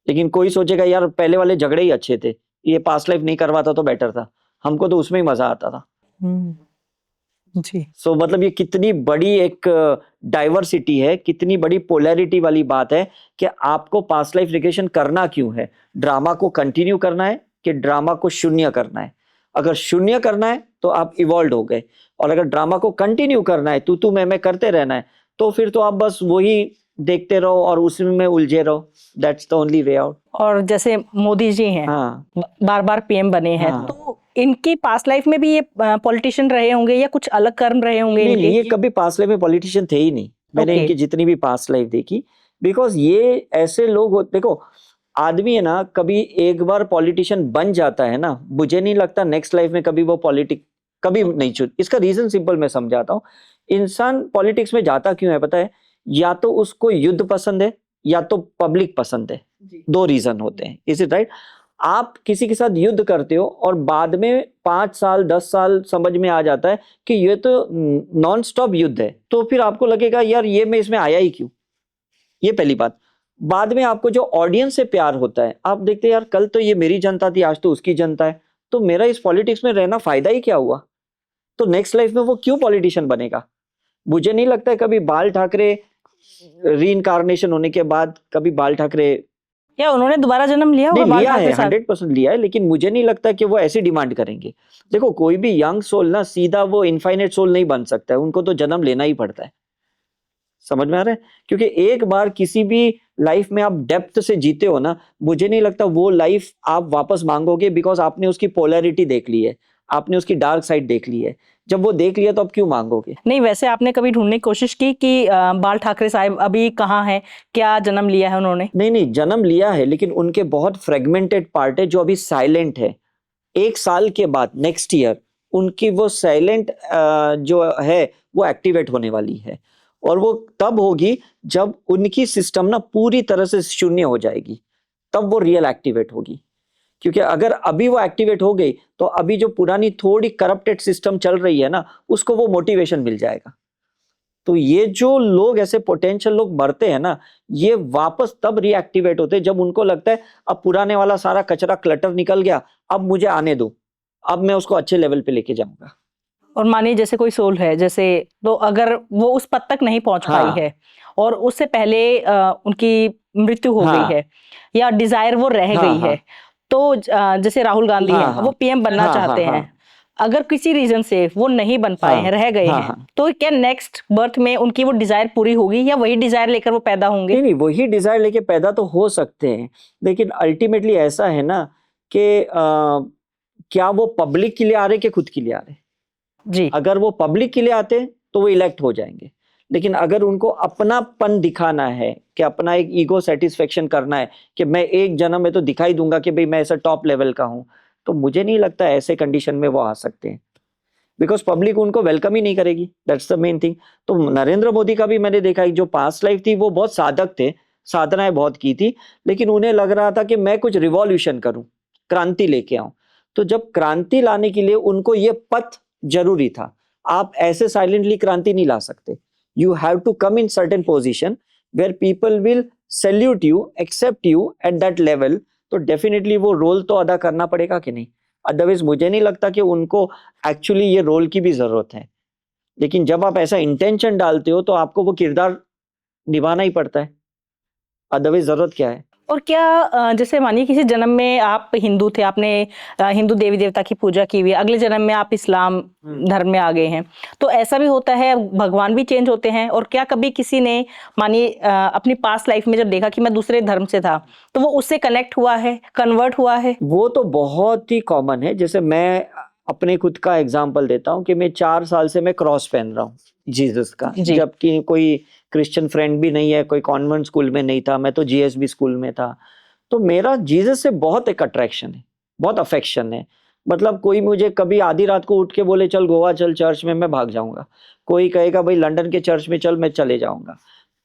लेकिन कोई सोचेगा यार पहले वाले झगड़े ही अच्छे थे, ये पास्ट लाइफ नहीं करवाता तो बेटर था, हमको तो उसमें ही मजा आता था। जी। सो मतलब ये कितनी बड़ी एक डाइवर्सिटी है, कितनी बड़ी पोलैरिटी वाली बात है कि आपको पास्ट लाइफ रिग्रेशन करना क्यों है। ड्रामा को कंटिन्यू करना है कि ड्रामा को शून्य करना है? अगर शून्य करना है तो आप इवॉल्व हो गए, और अगर ड्रामा को कंटिन्यू करना है, तू मैं करते रहना है, तो फिर तो आप बस वही देखते रहो और उसमें उलझे रहो। That's the only way out. और जैसे मोदी जी हैं, हाँ बार बार पीएम बने हैं, हाँ। तो इनकी पास्ट लाइफ में भी ये पॉलिटिशियन रहे होंगे या कुछ अलग कर्म रहे होंगे नहीं, इनके? ये कभी पास्ट लाइफ में पॉलिटिशियन थे ही नहीं। मैंने Okay. इनकी जितनी भी पास्ट लाइफ देखी, बिकॉज ये ऐसे लोग होते, देखो आदमी है ना, कभी एक बार पॉलिटिशियन बन जाता है ना, मुझे नहीं लगता नेक्स्ट लाइफ में कभी वो पॉलिटिक कभी नहीं चुन। इसका रीजन सिंपल मैं समझाता हूँ। इंसान पॉलिटिक्स में जाता क्यों है पता है? या तो उसको युद्ध पसंद है या तो पब्लिक पसंद है। दो रीजन होते हैं। Is it right? आप किसी के साथ युद्ध करते हो और बाद में 5 साल 10 साल समझ में आ जाता है कि ये तो नॉन स्टॉप युद्ध है, तो फिर आपको लगेगा यार ये मैं इसमें आया ही क्यों। ये पहली बात। बाद में आपको जो ऑडियंस से प्यार होता है, आप देखते हैं यार कल तो ये मेरी जनता थी, आज तो उसकी जनता है, तो मेरा इस पॉलिटिक्स में रहना फायदा ही क्या हुआ। तो नेक्स्ट लाइफ में वो क्यों पॉलिटिशियन बनेगा? मुझे नहीं लगता है कभी बाल ठाकरे रीइंकार्नेशन होने के बाद कभी बाल ठाकरे, या उन्होंने दोबारा जन्म लिया होगा? नहीं बाल लिया है, ठाकरे साहब? 100% लिया है, लेकिन मुझे नहीं लगता कि वो ऐसी डिमांड करेंगे। देखो कोई भी यंग सोल ना सीधा वो इनफाइनाइट सोल नहीं बन सकता है, उनको तो जन्म लेना ही पड़ता है। समझ में आ रहा है? क्योंकि एक बार किसी भी लाइफ में आप डेप्थ से जीते हो ना, मुझे नहीं लगता वो लाइफ आप वापस मांगोगे, बिकॉज आपने उसकी पोलैरिटी देख ली है, आपने उसकी डार्क साइड देख ली है। जब वो देख लिया तो अब क्यों मांगोगे? नहीं, वैसे आपने कभी ढूंढने की कोशिश की कि बाल ठाकरे साहब अभी कहाँ हैं, क्या जन्म लिया है उन्होंने? नहीं, जन्म लिया है, लेकिन उनके बहुत फ्रेगमेंटेड पार्ट है जो अभी साइलेंट है। 1 साल के बाद नेक्स्ट ईयर उनकी वो साइलेंट जो है वो एक्टिवेट होने वाली है, और वो तब होगी जब उनकी सिस्टम ना पूरी तरह से शून्य हो जाएगी, तब वो रियल एक्टिवेट होगी। क्योंकि अगर अभी वो एक्टिवेट हो गई तो अभी जो पुरानी थोड़ी करप्टेड सिस्टम चल रही है ना, उसको वो मोटिवेशन मिल जाएगा। तो ये जो लोग ऐसे पोटेंशियल लोग मरते हैं ना, ये वापस तब रीएक्टिवेट होते हैं जब उनको लगता है अब पुराने वाला सारा कचरा क्लटर निकल गया, अब मुझे आने दो, अब मैं उसको अच्छे लेवल पे लेके जाऊंगा। और मानिए जैसे कोई सोल है, जैसे तो अगर वो उस पद तक नहीं पहुंच हाँ। पाई है और उससे पहले उनकी मृत्यु हो हाँ। गई है या डिजायर वो रह हाँ, गई हाँ। है, तो जैसे राहुल गांधी हाँ, हैं, हाँ, वो पीएम बनना हाँ, चाहते हाँ, हैं, अगर किसी रीजन से वो नहीं बन पाए हाँ, हैं, रह गए हाँ, हैं, हाँ। तो क्या नेक्स्ट बर्थ में उनकी वो डिजायर पूरी होगी या वही डिजायर लेकर वो पैदा होंगे? नहीं, नहीं, वही डिजायर लेके पैदा तो हो सकते हैं, लेकिन अल्टीमेटली ऐसा है ना कि क्या वो पब्लिक के लिए आ रहे कि खुद के लिए आ रहे? जी। अगर वो पब्लिक के लिए आते तो वो इलेक्ट हो जाएंगे, लेकिन अगर उनको अपनापन दिखाना है कि अपना एक ईगो सेटिस्फेक्शन करना है कि मैं एक जन्म में तो दिखाई दूंगा कि भाई मैं ऐसा टॉप लेवल का हूं, तो मुझे नहीं लगता ऐसे कंडीशन में वो आ सकते हैं, बिकॉज पब्लिक उनको वेलकम ही नहीं करेगी। That's the main thing. तो नरेंद्र मोदी का भी मैंने देखा, जो पास्ट लाइफ थी वो बहुत साधक थे, साधनाएं बहुत की थी, लेकिन उन्हें लग रहा था कि मैं कुछ रिवॉल्यूशन करूं, क्रांति लेके आऊं। तो जब क्रांति लाने के लिए उनको ये पथ जरूरी था। आप ऐसे साइलेंटली क्रांति नहीं ला सकते। You have to come in certain position where people will salute you, except you at that level. तो डेफिनेटली वो रोल तो अदा करना पड़ेगा कि नहीं, अदरवाइज मुझे नहीं लगता कि उनको एक्चुअली ये रोल की भी जरूरत है। लेकिन जब आप ऐसा इंटेंशन डालते हो तो आपको वो किरदार निभाना ही पड़ता है, अदरवाइज जरूरत क्या है। और क्या जैसे मानिए किसी जन्म में आप हिंदू थे, आपने हिंदू देवी देवता की पूजा की हुई है, अगले जन्म में आप इस्लाम धर्म में आ गए हैं, तो ऐसा भी होता है, भगवान भी चेंज होते हैं? और क्या कभी किसी ने मानिए अपनी पास्ट लाइफ में जब देखा कि मैं दूसरे धर्म से था, तो वो उससे कनेक्ट हुआ है, कन्वर्ट हुआ है? वो तो बहुत ही कॉमन है। जैसे मैं अपने खुद का एग्जांपल देता हूँ कि मैं 4 साल से मैं क्रॉस पहन रहा हूँ जीसस का, जी। जबकि कोई क्रिश्चियन फ्रेंड भी नहीं है, कोई कॉन्वेंट स्कूल में नहीं था, मैं तो जीएसबी स्कूल में था। तो मेरा जीसस से बहुत एक अट्रैक्शन है, बहुत अफेक्शन है। मतलब कोई मुझे कभी आधी रात को उठ के बोले चल गोवा चल चर्च में, मैं भाग जाऊंगा। कोई कहेगा भाई लंदन के चर्च में चल, मैं चले जाऊंगा।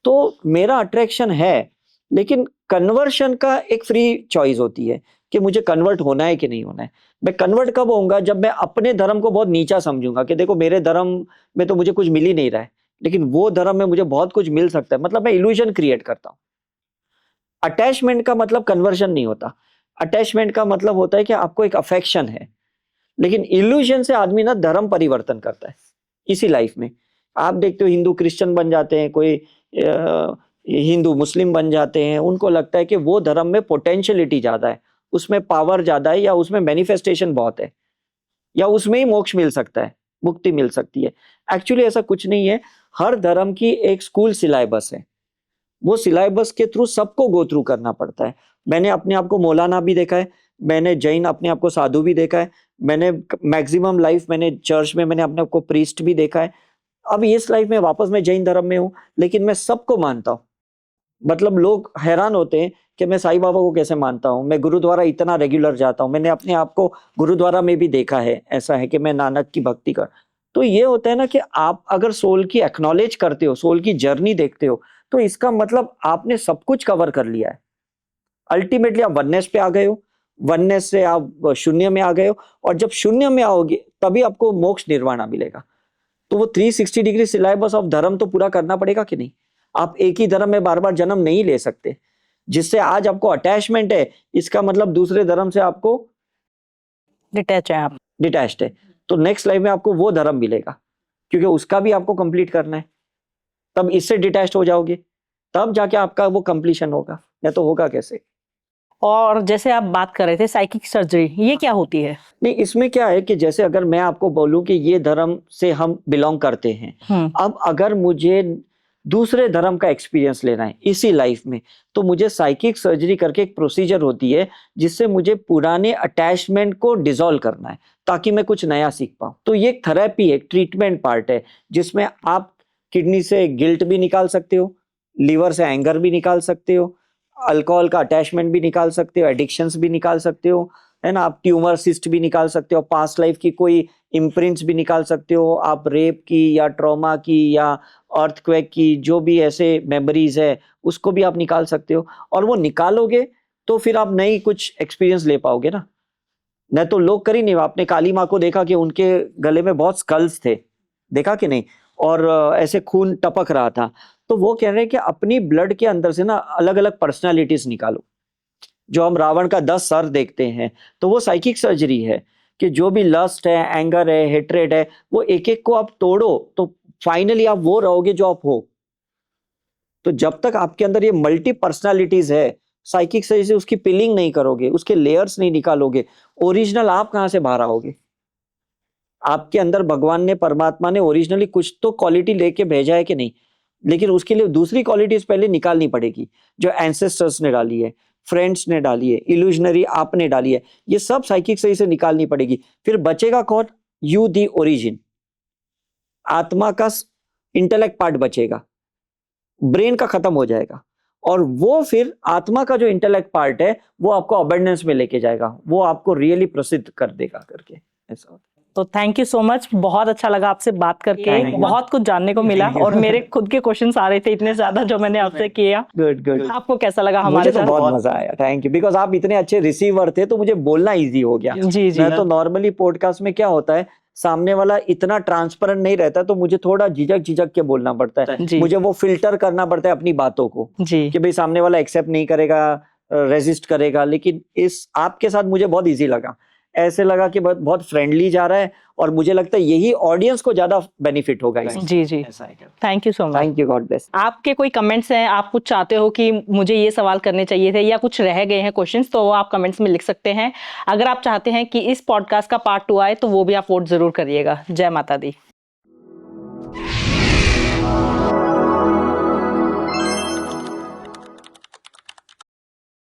तो मेरा अट्रैक्शन है, लेकिन कन्वर्शन का एक फ्री चॉइस होती है कि मुझे कन्वर्ट होना है कि नहीं होना है। मैं कन्वर्ट कब होऊंगा? जब मैं अपने धर्म को बहुत नीचा समझूंगा कि देखो मेरे धर्म में तो मुझे कुछ मिल ही नहीं रहा है, लेकिन वो धर्म में मुझे बहुत कुछ मिल सकता है। मतलब मैं इल्यूजन क्रिएट करता हूं। अटैचमेंट का मतलब कन्वर्जन नहीं होता। अटैचमेंट का मतलब होता है कि आपको एक अफेक्शन है, लेकिन इल्यूजन से आदमी ना धर्म परिवर्तन करता है इसी लाइफ में। आप देखते हो हिंदू क्रिश्चियन बन जाते हैं, कोई हिंदू मुस्लिम बन जाते हैं, उनको लगता है कि वो धर्म में पोटेंशियलिटी ज्यादा है, उसमें पावर ज्यादा है, या उसमें मैनिफेस्टेशन बहुत है, या उसमें ही मोक्ष मिल सकता है, मुक्ति मिल सकती है। एक्चुअली ऐसा कुछ नहीं है। हर धर्म की एक स्कूल सिलेबस है, वो सिलेबस के थ्रू सबको गो थ्रू करना पड़ता है। मैंने अपने आप को मौलाना भी देखा है, मैंने जैन अपने आप को साधु भी देखा है, मैंने मैक्सिमम लाइफ मैंने चर्च में मैंने अपने आप को प्रीस्ट भी देखा है। अब इस लाइफ में वापस मैं जैन धर्म में हूं, लेकिन मैं सबको मानता हूं। मतलब लोग हैरान होते हैं कि मैं साईं बाबा को कैसे मानता हूं, मैं गुरुद्वारा इतना रेगुलर जाता हूं, मैंने अपने आप को गुरुद्वारा में भी देखा है। ऐसा है कि मैं नानक की भक्ति कर। तो ये होता है ना कि आप अगर सोल की एक्नॉलेज करते हो, सोल की जर्नी देखते हो, तो इसका मतलब आपने सब कुछ कवर कर लिया है। अल्टीमेटली आप वननेस पे आ गए हो, वननेस से आप शून्य में आ गए हो, और जब शून्य में आओगे तभी आपको मोक्ष निर्वाणा मिलेगा। तो वो 360 डिग्री सिलेबस ऑफ धर्म तो पूरा करना पड़ेगा कि नहीं। आप एक ही धर्म में बार बार जन्म नहीं ले सकते। जिससे आज आपको अटैचमेंट है, इसका मतलब दूसरे धर्म से आपको डिटैच है आप। डिटैच्ड है। तो नेक्स्ट लाइफ में आपको वो धर्म मिलेगा, क्योंकि उसका भी आपको कंप्लीट करना है। तब इससे डिटैच्ड हो जाओगे, तब जाके आपका वो कंप्लीशन होगा, नहीं तो होगा कैसे। और जैसे आप बात कर रहे थे साइकिक सर्जरी, ये क्या होती है? नहीं, इसमें क्या है कि जैसे अगर मैं आपको बोलूं कि ये धर्म से हम बिलोंग करते हैं, अब अगर मुझे दूसरे धर्म का एक्सपीरियंस लेना है इसी लाइफ में, तो मुझे साइकिक सर्जरी करके एक प्रोसीजर होती है, जिससे मुझे पुराने अटैचमेंट को डिसॉल्व करना है, ताकि मैं कुछ नया सीख पाऊं। तो ये एक थेरेपी, एक ट्रीटमेंट पार्ट है, जिसमें आप किडनी से गिल्ट भी निकाल सकते हो, लीवर से एंगर भी निकाल सकते हो, अल्कोहल का अटैचमेंट भी निकाल सकते हो, एडिक्शंस भी निकाल सकते हो, है ना। आप ट्यूमर सिस्ट भी निकाल सकते हो, पास्ट लाइफ की कोई इम्प्रिंट्स भी निकाल सकते हो, आप रेप की या ट्रॉमा की या अर्थक्वेक की जो भी ऐसे मेमोरीज है उसको भी आप निकाल सकते हो। और वो निकालोगे तो फिर आप नई कुछ एक्सपीरियंस ले पाओगे ना। नहीं तो लोग कर ही नहीं। आपने काली माँ को देखा कि उनके गले में बहुत स्कल्स थे, देखा कि नहीं, और ऐसे खून टपक रहा था। तो वो कह रहे हैं कि अपनी ब्लड के अंदर से ना अलग अलग पर्सनालिटीज निकालो। जो हम रावण का 10 सर देखते हैं, तो वो साइकिक सर्जरी है कि जो भी लस्ट है, एंगर है, हेट्रेड है, वो एक एक को आप तोड़ो, तो फाइनली आप वो रहोगे जो आप हो। तो जब तक आपके अंदर ये मल्टी पर्सनालिटीज है, साइकिक सही से उसकी पिलिंग नहीं करोगे, उसके लेयर्स नहीं निकालोगे, ओरिजिनल आप कहाँ से बाहर आओगे? आपके अंदर भगवान ने, परमात्मा ने ओरिजिनली कुछ तो क्वालिटी लेके भेजा है कि नहीं, लेकिन उसके लिए दूसरी क्वालिटीज पहले निकालनी पड़ेगी, जो एंसेस्टर्स ने डाली है, फ्रेंड्स ने डाली है, इल्यूजनरी आपने डाली है, ये सब साइकिक सही से निकालनी पड़ेगी। फिर बचेगा कौन? You the origin. आत्मा का इंटेलेक्ट पार्ट बचेगा, ब्रेन का खत्म हो जाएगा, और वो फिर आत्मा का जो इंटेलेक्ट पार्ट है वो आपको अबंडेंस में लेके जाएगा, वो आपको रियली प्रसिद्ध कर देगा करके, ऐसा होता है। तो थैंक यू सो मच, बहुत अच्छा लगा आपसे बात करके, Thank you. बहुत कुछ जानने को मिला और मेरे खुद के क्वेश्चंस आ रहे थे इतने ज्यादा जो मैंने आपसे किया। Good good. आपको कैसा लगा मुझे हमारे तो साथ? बहुत मजा आया, थैंक यू, बिकॉज आप इतने अच्छे रिसीवर थे तो मुझे बोलना इजी हो गया। जी जी मैं तो नॉर्मली पॉडकास्ट में क्या होता है, सामने वाला इतना ट्रांसपेरेंट नहीं रहता, तो मुझे थोड़ा झिझक के बोलना पड़ता है, जी। मुझे वो फिल्टर करना पड़ता है अपनी बातों को, जी कि भाई सामने वाला एक्सेप्ट नहीं करेगा, रेजिस्ट करेगा, लेकिन इस आपके साथ मुझे बहुत इजी लगा, ऐसे लगा कि बहुत फ्रेंडली जा रहा है, और मुझे लगता है यही ऑडियंस को ज्यादा बेनिफिट होगा इससे। जी जी, thank you so much. Thank you, God bless. आपके कोई कमेंट्स हैं, आप कुछ चाहते हो कि मुझे ये सवाल करने चाहिए थे या कुछ रह गए हैं क्वेश्चंस, तो वो आप कमेंट्स में लिख सकते हैं। अगर आप चाहते हैं कि इस पॉडकास्ट का पार्ट 2 आए तो वो भी आप वोट जरूर करिएगा। जय माता दी।